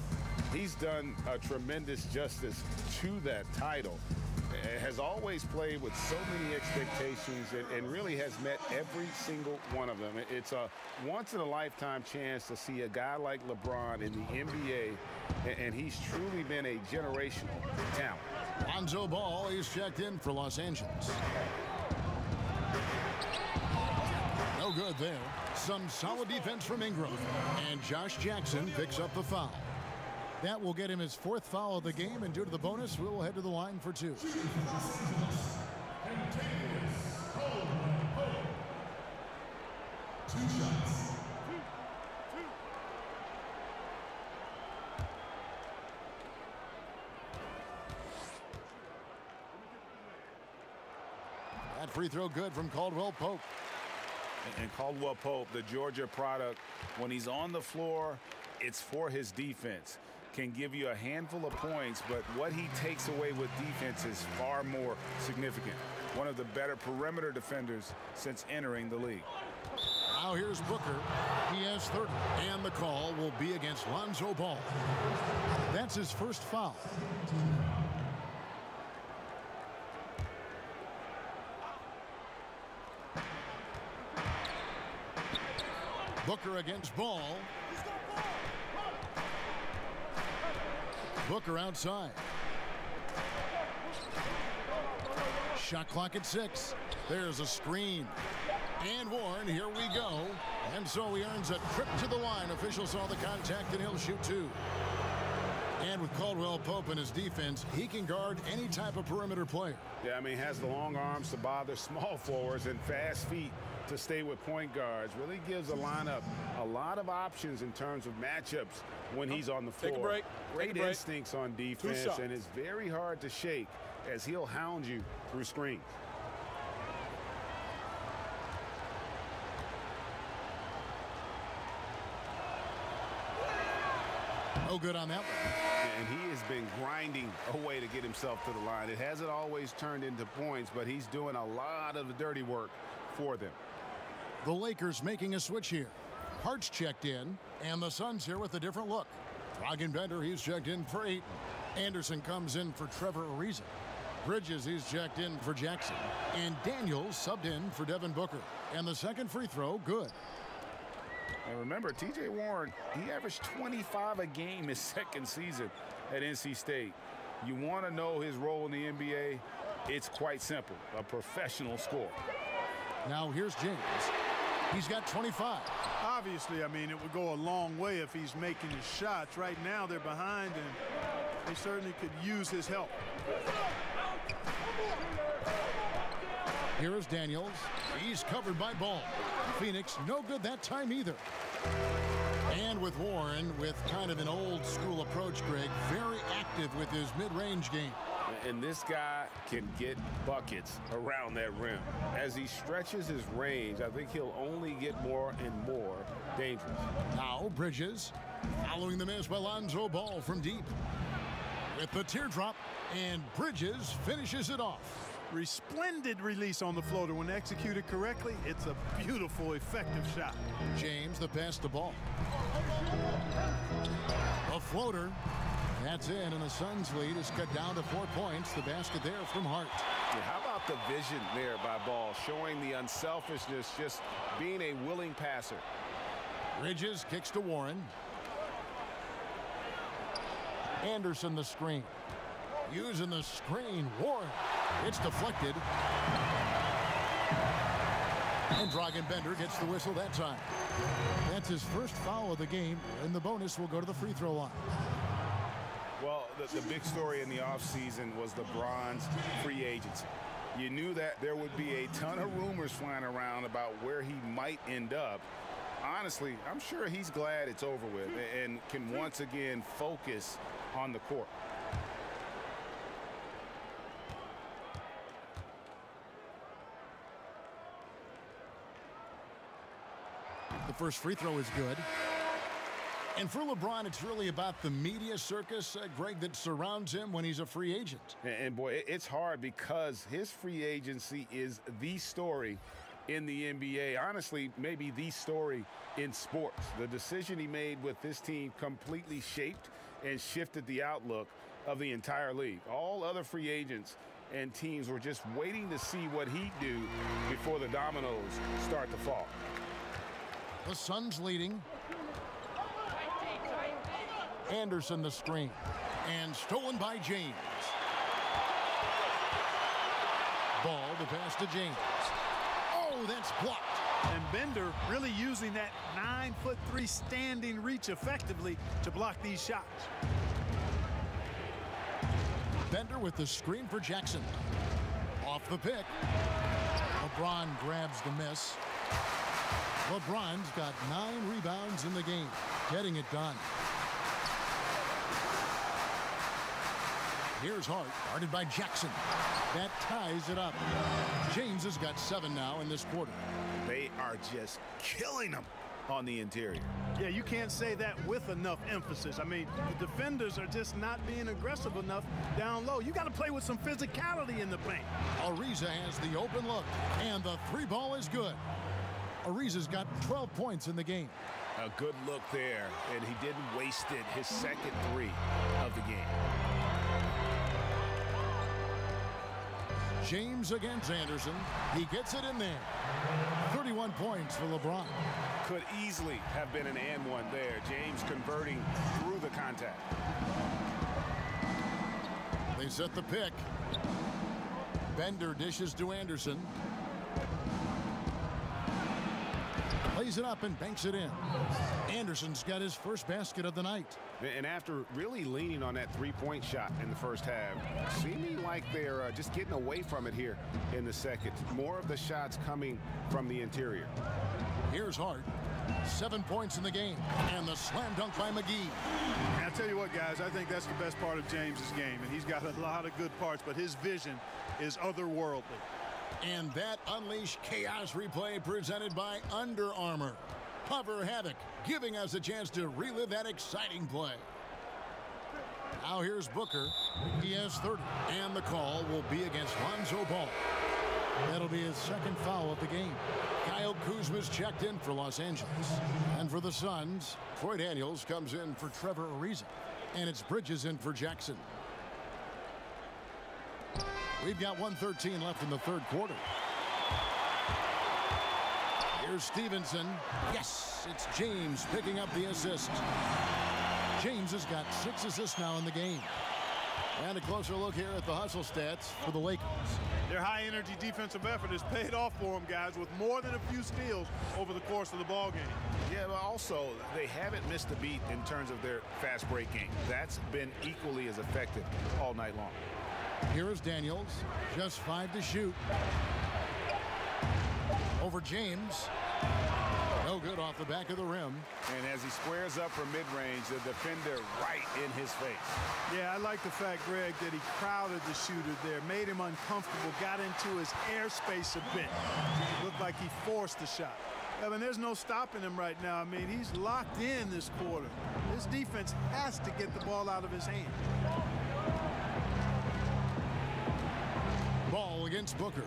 he's done a tremendous justice to that title. Has always played with so many expectations and really has met every single one of them. It's a once-in-a-lifetime chance to see a guy like LeBron in the NBA, and he's truly been a generational talent. Lonzo Ball is checked in for Los Angeles. No good there. Some solid defense from Ingram. And Josh Jackson picks up the foul. That will get him his 4th foul of the game, and due to the bonus, we will head to the line for 2. 2 shots. That free throw good from Caldwell Pope. And Caldwell Pope, the Georgia product, when he's on the floor, it's for his defense. Can give you a handful of points, but what he takes away with defense is far more significant. One of the better perimeter defenders since entering the league. Now here's Booker. He has 30, and the call will be against Lonzo Ball. That's his first foul. Booker against Ball. Booker outside. Shot clock at 6. There's a screen. And Warren, here we go. And so he earns a trip to the line. Officials saw the contact, and he'll shoot 2. And with Caldwell Pope in his defense, he can guard any type of perimeter player. Yeah, I mean, has the long arms to bother small forwards and fast feet to stay with point guards. Really gives the lineup a lot of options in terms of matchups when he's on the floor. Take a break. Great instincts on defense, and it's very hard to shake as he'll hound you through screens. No good on that one. And he has been grinding away to get himself to the line. It hasn't always turned into points, but he's doing a lot of the dirty work for them. The Lakers making a switch here. Hart's checked in, and the Suns here with a different look. Bender, he's checked in for Ayton. Anderson comes in for Trevor Ariza. Bridges, he's checked in for Jackson. And Daniels subbed in for Devin Booker. And the second free throw, good. And remember, T.J. Warren, he averaged 25 a game his second season at NC State. You want to know his role in the NBA? It's quite simple, a professional scorer. Now here's James. He's got 25. Obviously, I mean, it would go a long way if he's making his shots. Right now, they're behind, and they certainly could use his help. Here is Daniels. He's covered by Ball. Phoenix, no good that time either. And with Warren, with kind of an old school approach, Greg, very active with his mid-range game. And this guy can get buckets around that rim. As he stretches his range, I think he'll only get more and more dangerous. Now Bridges, following the miss by Lonzo Ball from deep. With the teardrop, and Bridges finishes it off. Resplendent release on the floater. When executed correctly, it's a beautiful, effective shot. James, the pass to Ball. A floater. That's in, and the Suns' lead is cut down to 4 points. The basket there from Hart. Yeah, how about the vision there by Ball, showing the unselfishness, just being a willing passer. Bridges kicks to Warren. Anderson the screen. Using the screen, Warren. It's deflected. And Dragan Bender gets the whistle that time. That's his first foul of the game, and the bonus will go to the free throw line. Well, the big story in the offseason was LeBron's free agency. You knew that there would be a ton of rumors flying around about where he might end up. Honestly, I'm sure he's glad it's over with and can once again focus on the court. The first free throw is good. And for LeBron, it's really about the media circus, Greg, that surrounds him when he's a free agent. And boy, it's hard because his free agency is the story in the NBA. Honestly, maybe the story in sports. The decision he made with this team completely shaped and shifted the outlook of the entire league. All other free agents and teams were just waiting to see what he'd do before the dominoes start to fall. The Suns leading. Anderson the screen. And stolen by James. Ball to pass to James. Oh, that's blocked. And Bender really using that 9'3" standing reach effectively to block these shots. Bender with the screen for Jackson. Off the pick. LeBron grabs the miss. LeBron's got 9 rebounds in the game, getting it done. Here's Hart, guarded by Jackson. That ties it up. James has got 7 now in this quarter. They are just killing them on the interior. Yeah, you can't say that with enough emphasis. I mean, the defenders are just not being aggressive enough down low. You got to play with some physicality in the paint. Ariza has the open look, and the 3 ball is good. Ariza's got 12 points in the game. A good look there, and he didn't waste it. His second 3 of the game. James against Anderson. He gets it in there. 31 points for LeBron. Could easily have been an and one there. James converting through the contact. They set the pick. Bender dishes to Anderson. Lays it up and banks it in. Anderson's got his first basket of the night. And after really leaning on that three-point shot in the first half, seeming like they're just getting away from it here in the second. More of the shots coming from the interior. Here's Hart. 7 points in the game. And the slam dunk by McGee. And I'll tell you what, guys, I think that's the best part of James's game. And he's got a lot of good parts, but his vision is otherworldly. And that Unleash Chaos replay presented by Under Armour. Cover Havoc, giving us a chance to relive that exciting play. Now here's Booker. He has 30, and the call will be against Lonzo Ball. That'll be his second foul of the game. Kyle Kuzma's checked in for Los Angeles. And for the Suns, Troy Daniels comes in for Trevor Ariza. And it's Bridges in for Jackson. We've got 1:13 left in the third quarter. Here's Stephenson. Yes, it's James picking up the assist. James has got 6 assists now in the game. And a closer look here at the hustle stats for the Lakers. Their high-energy defensive effort has paid off for them, guys, with more than a few steals over the course of the ball game. Yeah, but also they haven't missed a beat in terms of their fast break game. That's been equally as effective all night long. Here is Daniels, just 5 to shoot. Over James. No good off the back of the rim. And as he squares up from mid-range, the defender right in his face. Yeah, I like the fact, Greg, that he crowded the shooter there, made him uncomfortable, got into his airspace a bit. It looked like he forced the shot. I mean, there's no stopping him right now. I mean, he's locked in this quarter. This defense has to get the ball out of his hand. Ball against Booker.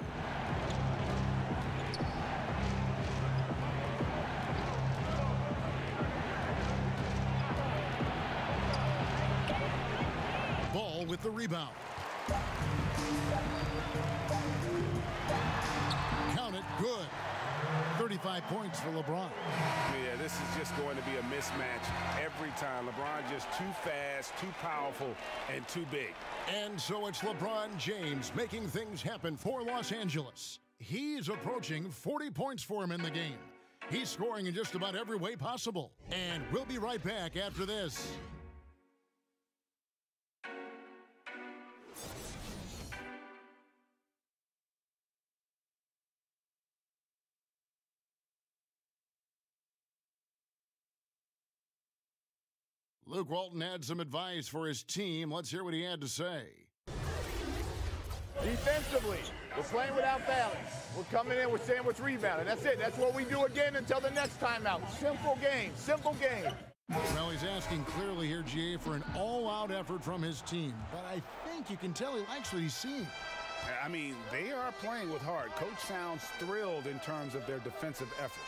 Ball with the rebound. Count it, good. 35 points for LeBron. Yeah, this is just going to be a mismatch every time. LeBron just too fast, too powerful, and too big. And so it's LeBron James making things happen for Los Angeles. He's approaching 40 points for him in the game. He's scoring in just about every way possible. And we'll be right back after this. Luke Walton had some advice for his team. Let's hear what he had to say. Defensively, we're playing without balance. We're coming in, we're sandwich rebounding. That's it. That's what we do again until the next timeout. Simple game, simple game. Well, he's asking clearly here, GA, for an all-out effort from his team. But I think you can tell he likes what he's seeing. I mean, they are playing with heart. Coach sounds thrilled in terms of their defensive effort.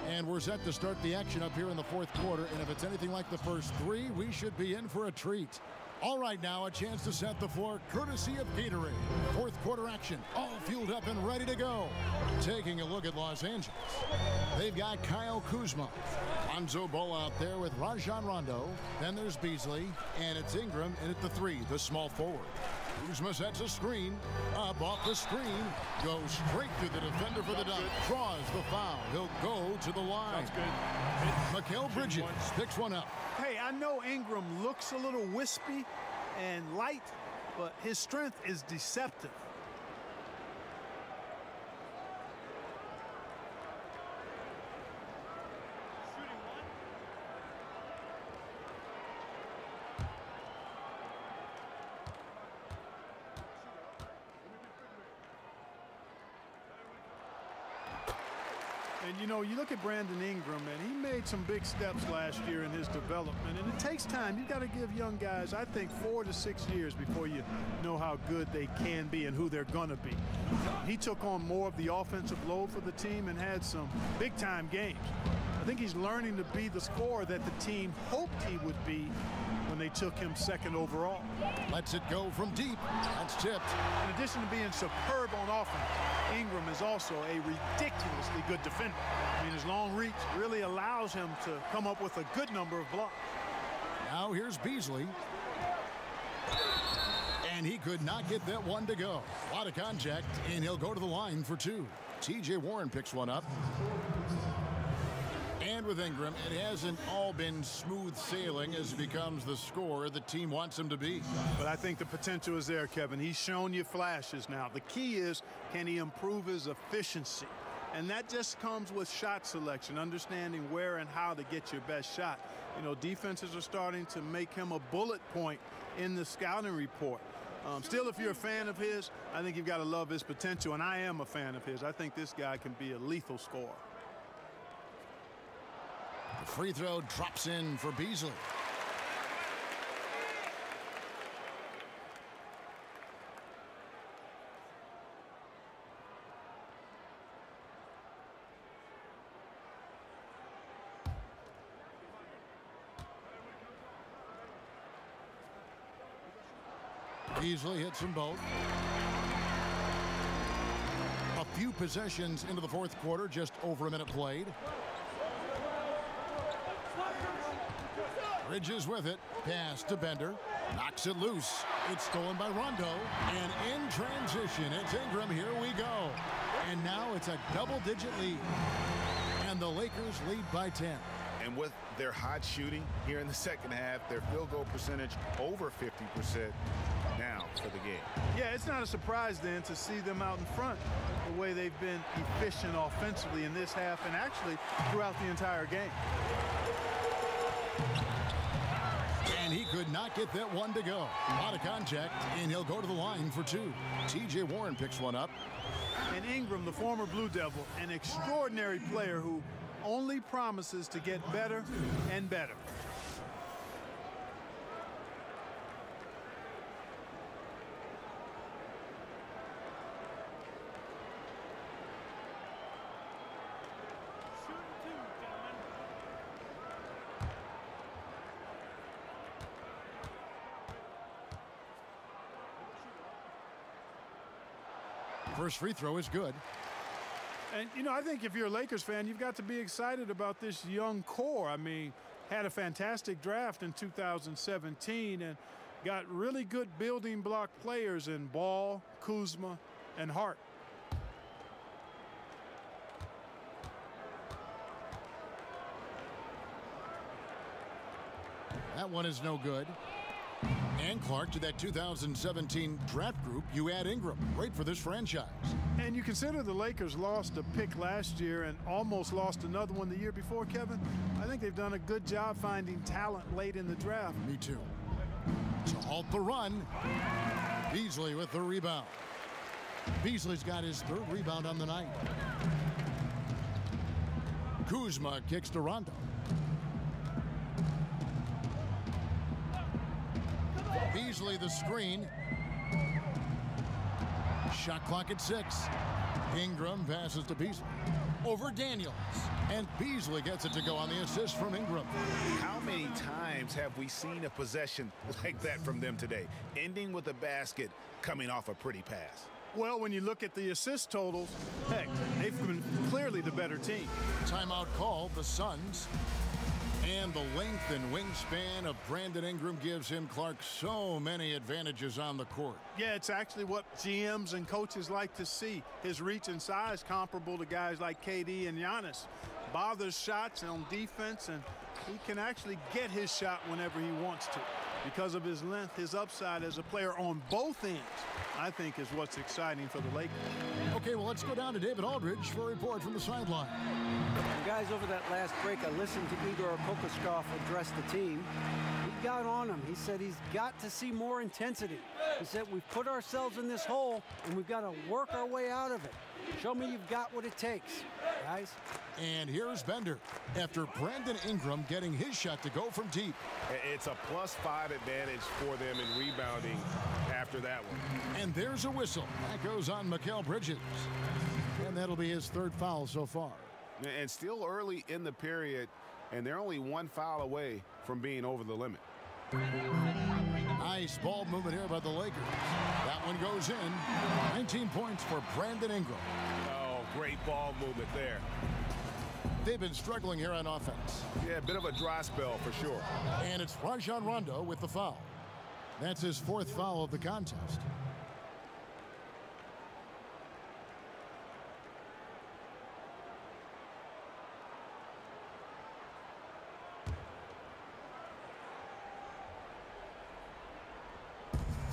And we're set to start the action up here in the fourth quarter. And if it's anything like the first 3, we should be in for a treat. All right, now a chance to set the floor courtesy of Gatorade. Fourth quarter action, all fueled up and ready to go. Taking a look at Los Angeles. They've got Kyle Kuzma. Lonzo Ball out there with Rajon Rondo. Then there's Beasley, and it's Ingram in at the 3, the small forward. Kuzma sets a screen, up off the screen, goes straight through the defender for the dunk, draws the foul. He'll go to the line. That's good. Mikal Bridges picks one up. Hey, I know Ingram looks a little wispy and light, but his strength is deceptive. And, you know, you look at Brandon Ingram, and he made some big steps last year in his development. And it takes time. You've got to give young guys, I think, 4 to 6 years before you know how good they can be and who they're going to be. He took on more of the offensive load for the team and had some big-time games. I think he's learning to be the scorer that the team hoped he would be when they took him second overall. Lets it go from deep. That's tipped. In addition to being superb on offense, Ingram is also a ridiculously good defender. I mean, his long reach really allows him to come up with a good number of blocks. Now here's Beasley. And he could not get that one to go. A lot of contact, and he'll go to the line for 2. T.J. Warren picks one up. And with Ingram, it hasn't all been smooth sailing as he becomes the scorer the team wants him to be. But I think the potential is there, Kevin. He's shown you flashes now. The key is, can he improve his efficiency? And that just comes with shot selection, understanding where and how to get your best shot. You know, defenses are starting to make him a bullet point in the scouting report. Still, if you're a fan of his, I think you've got to love his potential, and I am a fan of his. I think this guy can be a lethal scorer. The free throw drops in for Beasley. Beasley hits them both. A few possessions into the fourth quarter, just over a minute played. Bridges with it. Pass to Bender. Knocks it loose. It's stolen by Rondo. And in transition, it's Ingram. Here we go. And now it's a double-digit lead. And the Lakers lead by 10. And with their hot shooting here in the second half, their field goal percentage over 50% now for the game. Yeah, it's not a surprise then to see them out in front the way they've been efficient offensively in this half and actually throughout the entire game. And he could not get that one to go. A lot of contact, and he'll go to the line for two. T.J. Warren picks one up. And Ingram, the former Blue Devil, an extraordinary player who only promises to get better and better. First free throw is good. And, you know, I think if you're a Lakers fan, you've got to be excited about this young core. I mean, had a fantastic draft in 2017 and got really good building block players in Ball, Kuzma, and Hart. That one is no good. And Clark, to that 2017 draft group, you add Ingram. Great for this franchise. And you consider the Lakers lost a pick last year and almost lost another one the year before, Kevin. I think they've done a good job finding talent late in the draft. Me too. To halt the run, Beasley with the rebound. Beasley's got his third rebound on the night. Kuzma kicks to Rondo. Beasley the screen. Shot clock at 6. Ingram passes to Beasley. Over Daniels. And Beasley gets it to go on the assist from Ingram. How many times have we seen a possession like that from them today? Ending with a basket, coming off a pretty pass. Well, when you look at the assist totals, heck, they've been clearly the better team. Timeout call, the Suns. And the length and wingspan of Brandon Ingram gives him, Clark, so many advantages on the court. Yeah, it's actually what GMs and coaches like to see. His reach and size comparable to guys like KD and Giannis. Bothers shots on defense, and he can actually get his shot whenever he wants to. Because of his length, his upside as a player on both ends, I think, is what's exciting for the Lakers. Okay, well, let's go down to David Aldridge for a report from the sideline. Guys, over that last break, I listened to Igor Kokoskov address the team. He got on him. He said he's got to see more intensity. He said we've put ourselves in this hole, and we've got to work our way out of it. Show me you've got what it takes, guys. And here's Bender after Brandon Ingram getting his shot to go from deep. It's a +5 advantage for them in rebounding after that one. And there's a whistle. That goes on Mikal Bridges. And that'll be his third foul so far. And still early in the period, and they're only one foul away from being over the limit. Nice ball movement here by the Lakers. That one goes in. 19 points for Brandon Ingram. Oh, great ball movement there. They've been struggling here on offense. Yeah, a bit of a dry spell for sure. And it's Rajon Rondo with the foul. That's his fourth foul of the contest.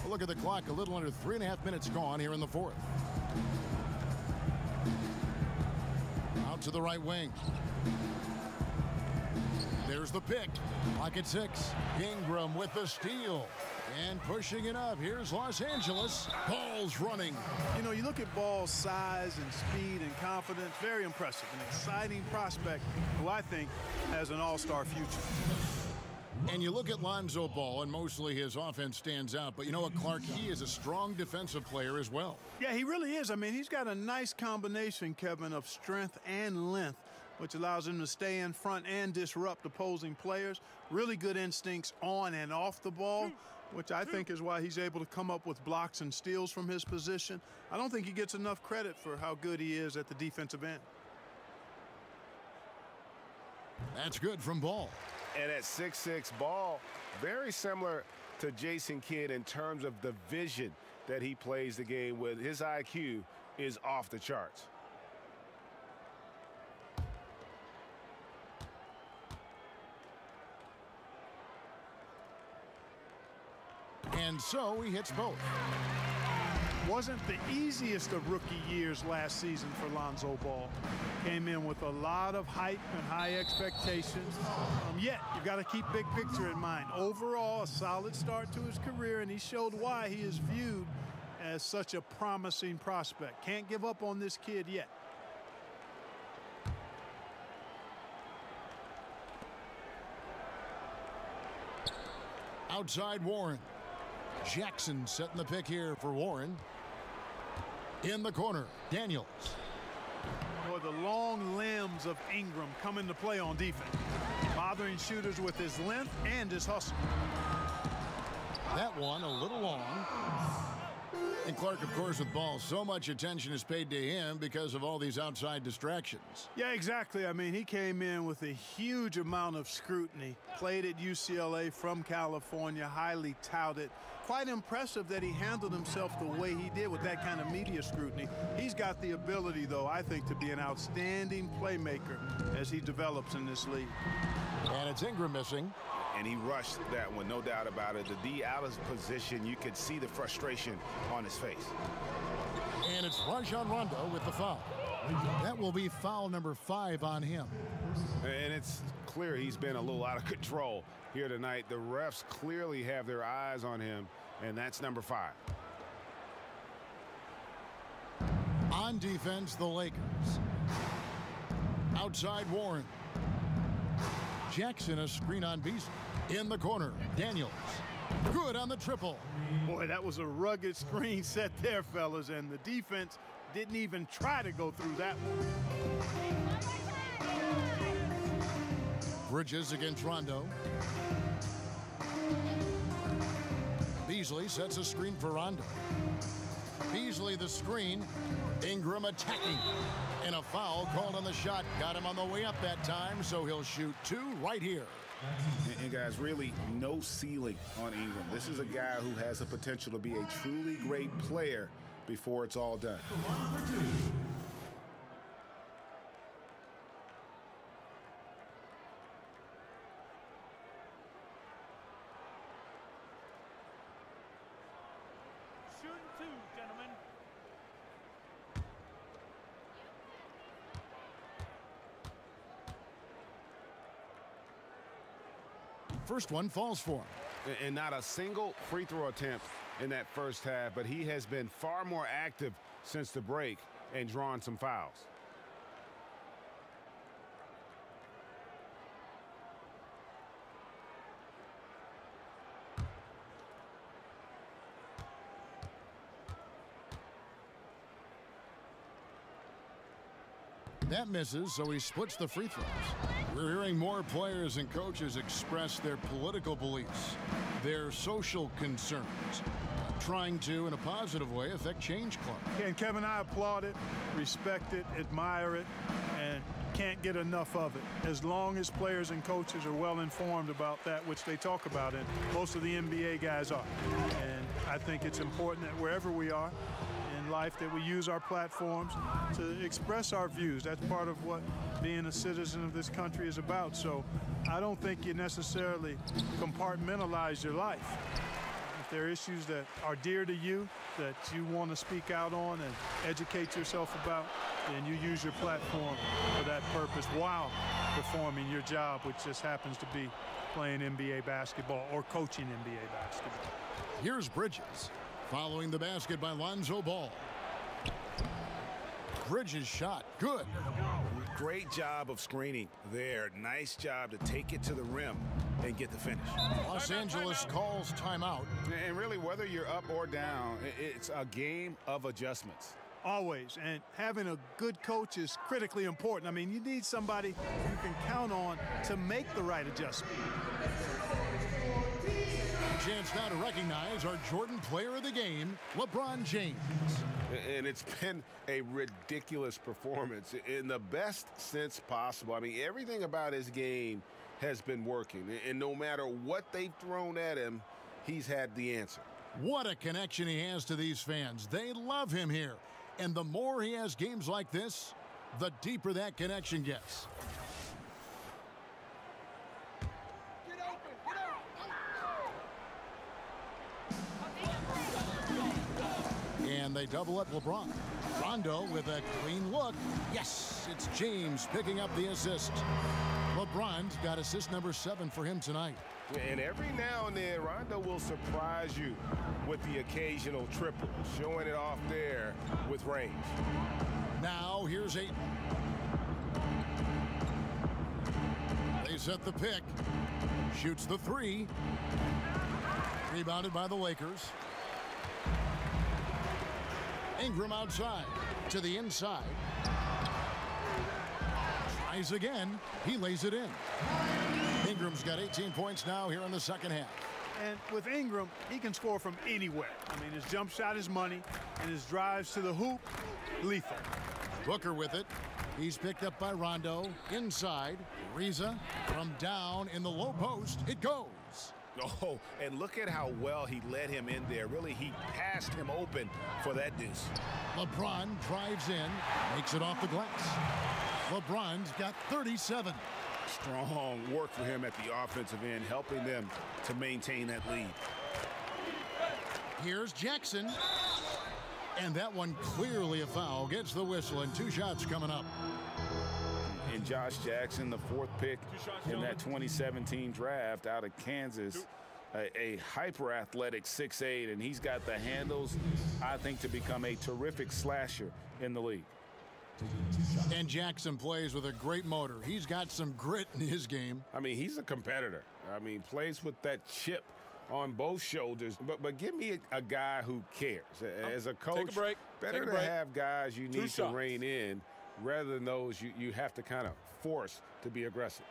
Look at the clock, a little under 3.5 minutes gone here in the fourth. Out to the right wing. There's the pick. Clock at 6. Ingram with the steal. And pushing it up. Here's Los Angeles. Ball's running. You know, you look at Ball's size and speed and confidence. Very impressive. An exciting prospect who I think has an all-star future. And you look at Lonzo Ball, and mostly his offense stands out. But you know what, Clark? He is a strong defensive player as well. Yeah, he really is. I mean, he's got a nice combination, Kevin, of strength and length, which allows him to stay in front and disrupt opposing players. Really good instincts on and off the ball. which I think is why he's able to come up with blocks and steals from his position. I don't think he gets enough credit for how good he is at the defensive end. That's good from Ball. And at 6'6", Ball, very similar to Jason Kidd in terms of the vision that he plays the game with. His IQ is off the charts. And so he hits both. Wasn't the easiest of rookie years last season for Lonzo Ball. Came in with a lot of hype and high expectations. Yet, you've got to keep big picture in mind. Overall, a solid start to his career, and he showed why he is viewed as such a promising prospect. Can't give up on this kid yet. Outside Warren. Jackson setting the pick here for Warren. In the corner, Daniels. Boy, the long limbs of Ingram come into play on defense, bothering shooters with his length and his hustle. That one a little long. And Clark, of course, with Ball, so much attention is paid to him because of all these outside distractions. Yeah, exactly. I mean, he came in with a huge amount of scrutiny. Played at UCLA from California, highly touted. Quite impressive that he handled himself the way he did with that kind of media scrutiny. He's got the ability, though, I think, to be an outstanding playmaker as he develops in this league. And it's Ingram missing. And he rushed that one, no doubt about it. The D out of position, you could see the frustration on his face. And it's Rajon Rondo with the foul. That will be foul number 5 on him. And it's clear he's been a little out of control here tonight. The refs clearly have their eyes on him, and that's number 5. On defense, the Lakers. Outside Warren. Jackson, a screen on Beasley. In the corner, Daniels. Good on the triple. Boy, that was a rugged screen set there, fellas, and the defense didn't even try to go through that one. Bridges against Rondo. Beasley sets a screen for Rondo. Beasley the screen. Ingram attacking. And a foul called on the shot. Got him on the way up that time, so he'll shoot 2 right here. And guys, really no ceiling on Ingram. This is a guy who has the potential to be a truly great player before it's all done. Shooting 2, gentlemen. First one falls for him. And not a single free throw attempt in that first half, but he has been far more active since the break and drawn some fouls. That misses, so he splits the free throws. We're hearing more players and coaches express their political beliefs, their social concerns, trying to, in a positive way, affect change, Clark. And Kevin, I applaud it, respect it, admire it, and can't get enough of it. As long as players and coaches are well informed about that, which they talk about, and most of the NBA guys are. And I think it's important that wherever we are in life that we use our platforms to express our views. That's part of what being a citizen of this country is about. So I don't think you necessarily compartmentalize your life. If there are issues that are dear to you, that you want to speak out on and educate yourself about, then you use your platform for that purpose while performing your job, which just happens to be playing NBA basketball or coaching NBA basketball. Here's Bridges. Following the basket by Lonzo Ball. Bridges shot. Good. Great job of screening there. Nice job to take it to the rim and get the finish. Los Angeles calls timeout. And really, whether you're up or down, it's a game of adjustments. Always. And having a good coach is critically important. I mean, you need somebody you can count on to make the right adjustment. chance now to recognize our Jordan Player of the Game, LeBron James. And it's been a ridiculous performance in the best sense possible. I mean, everything about his game has been working. And no matter what they've thrown at him, he's had the answer. What a connection he has to these fans. They love him here. And the more he has games like this, the deeper that connection gets. And they double up LeBron. Rondo with a clean look. Yes, it's James picking up the assist. LeBron's got assist number 7 for him tonight. And every now and then, Rondo will surprise you with the occasional triple, showing it off there with range. Now here's Ayton. They set the pick. Shoots the 3. Rebounded by the Lakers. Ingram outside to the inside. Tries again. He lays it in. Ingram's got 18 points now here in the second half. And with Ingram, he can score from anywhere. I mean, his jump shot is money, and his drives to the hoop, lethal. Booker with it. He's picked up by Rondo. Inside. Ariza from down in the low post. It goes. Oh, and look at how well he led him in there. Really, he passed him open for that deuce. LeBron drives in, makes it off the glass. LeBron's got 37. Strong work for him at the offensive end, helping them to maintain that lead. Here's Jackson. And that one clearly a foul. Gets the whistle, and 2 shots coming up. And Josh Jackson, the 4th pick in that 2017 draft out of Kansas, a hyper-athletic 6'8", and he's got the handles, I think, to become a terrific slasher in the league. And Jackson plays with a great motor. He's got some grit in his game. I mean, he's a competitor. I mean, plays with that chip on both shoulders. But give me a guy who cares. As a coach, Take a break. better to have guys you need to rein in rather than those you have to kind of force to be aggressive.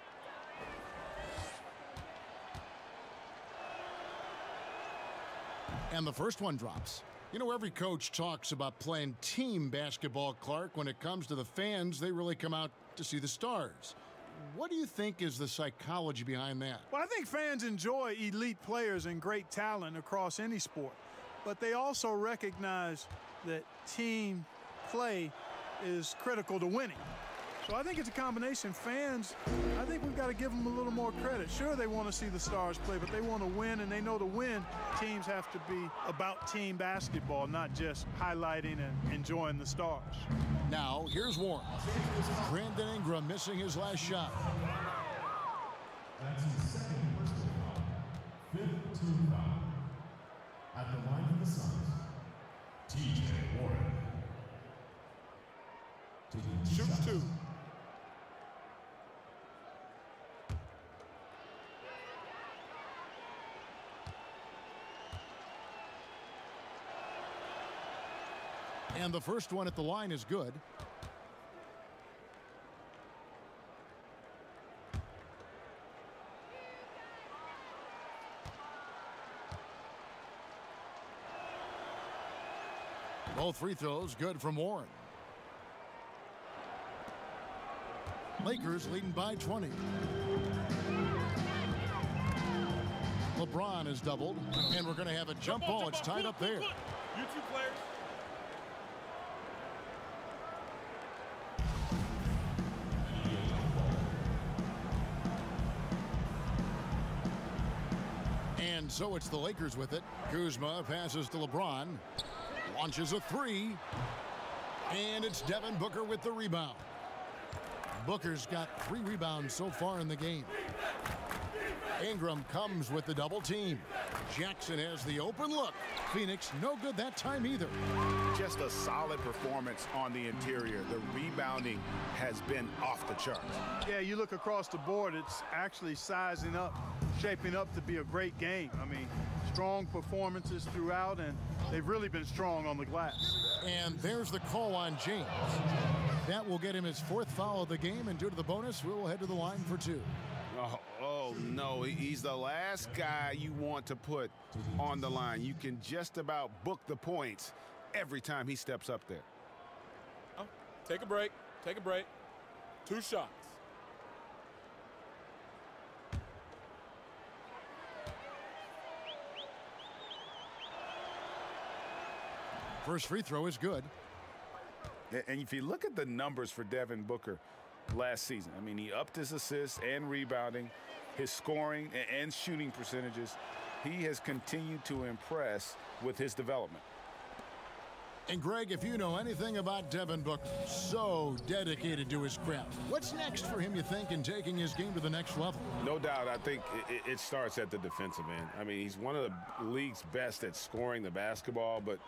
And the first one drops. You know, every coach talks about playing team basketball, Clark. When it comes to the fans, they really come out to see the stars. What do you think is the psychology behind that? Well, I think fans enjoy elite players and great talent across any sport. But they also recognize that team play is critical to winning. So I think it's a combination. Fans, I think we've got to give them a little more credit. Sure, they want to see the stars play, but they want to win, and they know to win, teams have to be about team basketball, not just highlighting and enjoying the stars. Now, here's Warren. Brandon Ingram missing his last shot. That's his second personal foul. 5th team foul. At the line of the Suns, TJ Warren. Shoot 2. And the first one at the line is good. Both free throws good from Warren. Lakers leading by 20. LeBron is doubled, and we're going to have a jump ball. It's tied up there. You 2 players. And so it's the Lakers with it. Kuzma passes to LeBron. Launches a 3. And it's Devin Booker with the rebound. Booker's got 3 rebounds so far in the game. Ingram comes with the double team. Jackson has the open look. Phoenix no good that time either. Just a solid performance on the interior. The rebounding has been off the charts. Yeah, you look across the board, it's actually sizing up, shaping up to be a great game. I mean, strong performances throughout, and they've really been strong on the glass. And there's the call on James. That will get him his 4th foul of the game, and due to the bonus, we'll head to the line for 2. Oh, no, he's the last guy you want to put on the line. You can just about book the points every time he steps up there. Oh, take a break. Take a break. 2 shots. First free throw is good. And if you look at the numbers for Devin Booker last season, I mean, he upped his assists and rebounding, his scoring and shooting percentages. He has continued to impress with his development. And Greg, if you know anything about Devin Booker, so dedicated to his craft. What's next for him, you think, in taking his game to the next level? No doubt. I think it starts at the defensive end. I mean, he's one of the league's best at scoring the basketball, but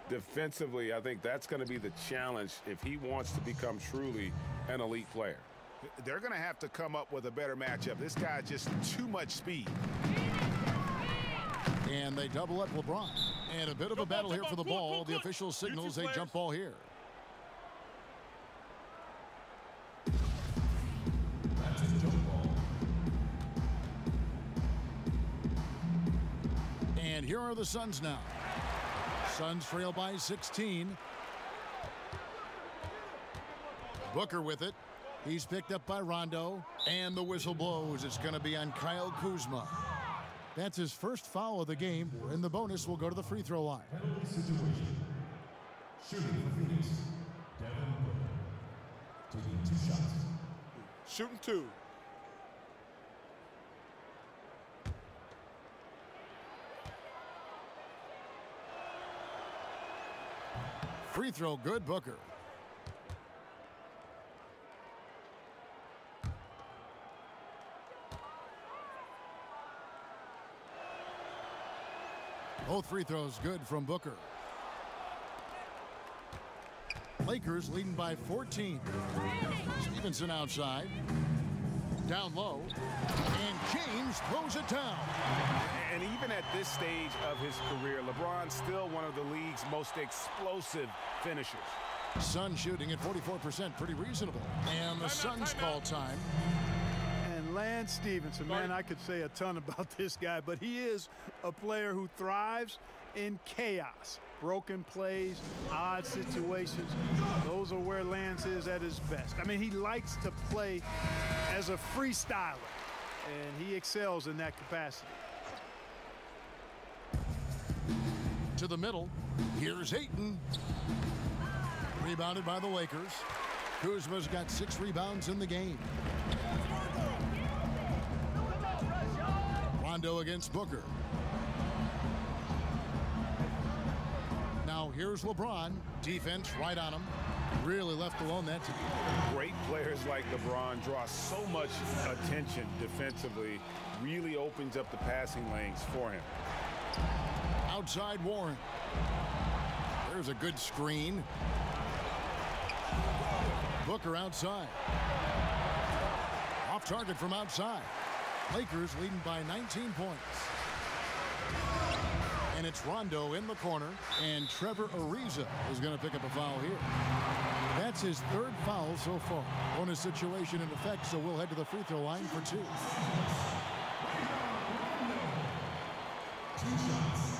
defensively, I think that's going to be the challenge if he wants to become truly an elite player. They're going to have to come up with a better matchup. This guy just too much speed. And they double up LeBron. And a bit of a battle here for the ball. The official signals a jump ball here. That's a jump ball. And here are the Suns now. Suns trail by 16. Booker with it. He's picked up by Rondo. And the whistle blows. It's going to be on Kyle Kuzma. That's his first foul of the game. In the bonus, we'll go to the free throw line. Penalty situation. Shooting for Phoenix. Devin Booker. Taking 2 shots. Shooting 2. Free throw good, Booker. Both free throws good from Booker. Lakers leading by 14. Stephenson outside. Down low. And James throws it down. And even at this stage of his career, LeBron's still one of the league's most explosive finishers. Suns shooting at 44%, pretty reasonable. And the Suns call time. And Lance Stephenson, man, I could say a ton about this guy, but he is a player who thrives in chaos. Broken plays, odd situations. Those are where Lance is at his best. I mean, he likes to play as a freestyler, and he excels in that capacity. To the middle. Here's Ayton. Rebounded by the Lakers. Kuzma's got 6 rebounds in the game. Rondo against Booker. Now here's LeBron. Defense right on him. Really left alone that time. Great players like LeBron draw so much attention defensively. Really opens up the passing lanes for him. Outside Warren. There's a good screen. Booker outside. Off target from outside. Lakers leading by 19 points. And it's Rondo in the corner, and Trevor Ariza is going to pick up a foul here. That's his 3rd foul so far. Bonus situation in effect, so we'll head to the free throw line for 2. 2 shots.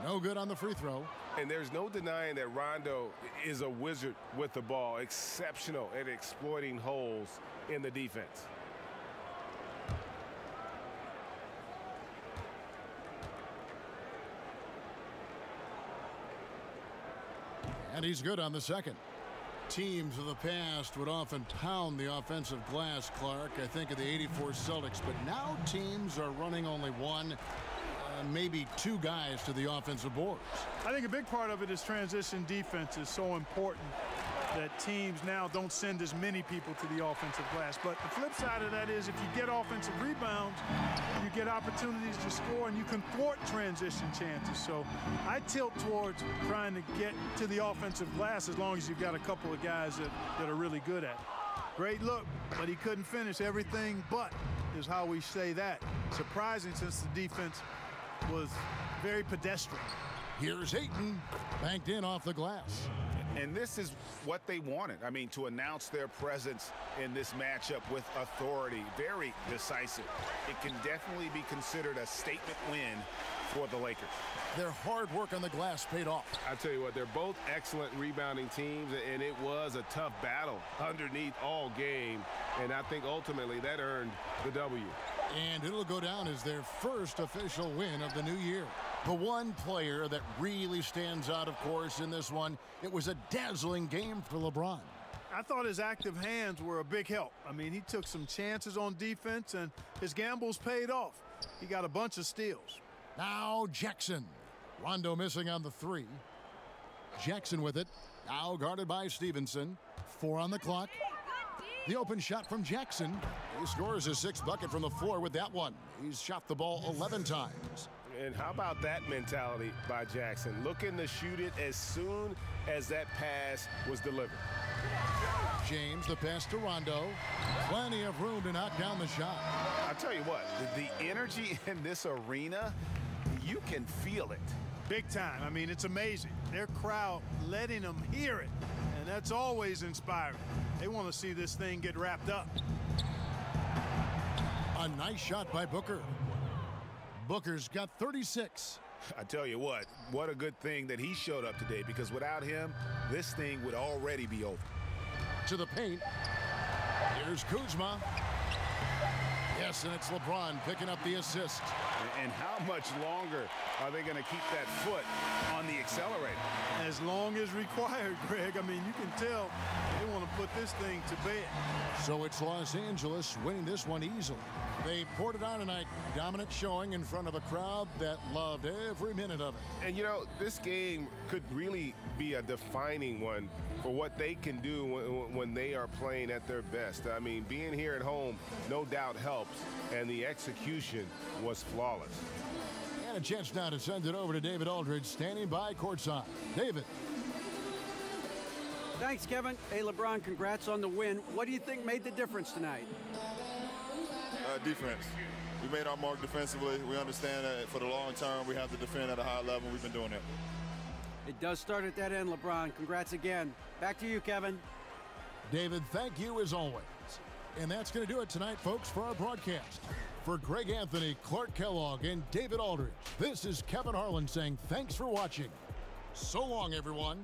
No good on the free throw. And there's no denying that Rondo is a wizard with the ball, exceptional at exploiting holes in the defense. And he's good on the second. Teams of the past would often pound the offensive glass, Clark. I think of the '84 Celtics, but now teams are running only 1, maybe 2 guys to the offensive boards. I think a big part of it is transition defense is so important that teams now don't send as many people to the offensive glass. But the flip side of that is if you get offensive rebounds, you get opportunities to score and you can thwart transition chances. So I tilt towards trying to get to the offensive glass as long as you've got a couple of guys that are really good at it. Great look, but he couldn't finish. Everything but is how we say that. Surprising since the defense was very pedestrian. Here's Ayton, banked in off the glass. And this is what they wanted. I mean, to announce their presence in this matchup with authority, very decisive. It can definitely be considered a statement win for the Lakers. Their hard work on the glass paid off. I tell you what, they're both excellent rebounding teams, and it was a tough battle underneath all game, and I think ultimately that earned the W. And it'll go down as their first official win of the new year. The one player that really stands out, of course, in this one, it was a dazzling game for LeBron. I thought his active hands were a big help. I mean, he took some chances on defense, and his gambles paid off. He got a bunch of steals. Now Jackson. Rondo missing on the three. Jackson with it. Now guarded by Stephenson. 4 on the clock. The open shot from Jackson. He scores his 6th bucket from the floor with that one. He's shot the ball 11 times. And how about that mentality by Jackson? Looking to shoot it as soon as that pass was delivered. James, the pass to Rondo. Plenty of room to knock down the shot. I'll tell you what, the energy in this arena, you can feel it. Big time. I mean, it's amazing. Their crowd letting them hear it, and that's always inspiring. They want to see this thing get wrapped up. A nice shot by Booker. Booker's got 36. I tell you what a good thing that he showed up today, because without him, this thing would already be over. To the paint. Here's Kuzma. Yes, and it's LeBron picking up the assist. And how much longer are they going to keep that foot on the accelerator? As long as required, Greg. I mean, you can tell they want to put this thing to bed. So it's Los Angeles winning this one easily. They poured it on tonight. Dominant showing in front of a crowd that loved every minute of it. And, you know, this game could really be a defining one for what they can do when they are playing at their best. I mean, being here at home, no doubt helps, and the execution was flawless. And a chance now to send it over to David Aldridge, standing by courtside. David. Thanks, Kevin. Hey, LeBron, congrats on the win. What do you think made the difference tonight? Defense. We made our mark defensively. We understand that for the long term, we have to defend at a high level. We've been doing it. It does start at that end, LeBron. Congrats again. Back to you, Kevin. David, thank you as always. And that's going to do it tonight, folks, for our broadcast. For Greg Anthony, Clark Kellogg, and David Aldridge, this is Kevin Harlan saying thanks for watching. So long, everyone.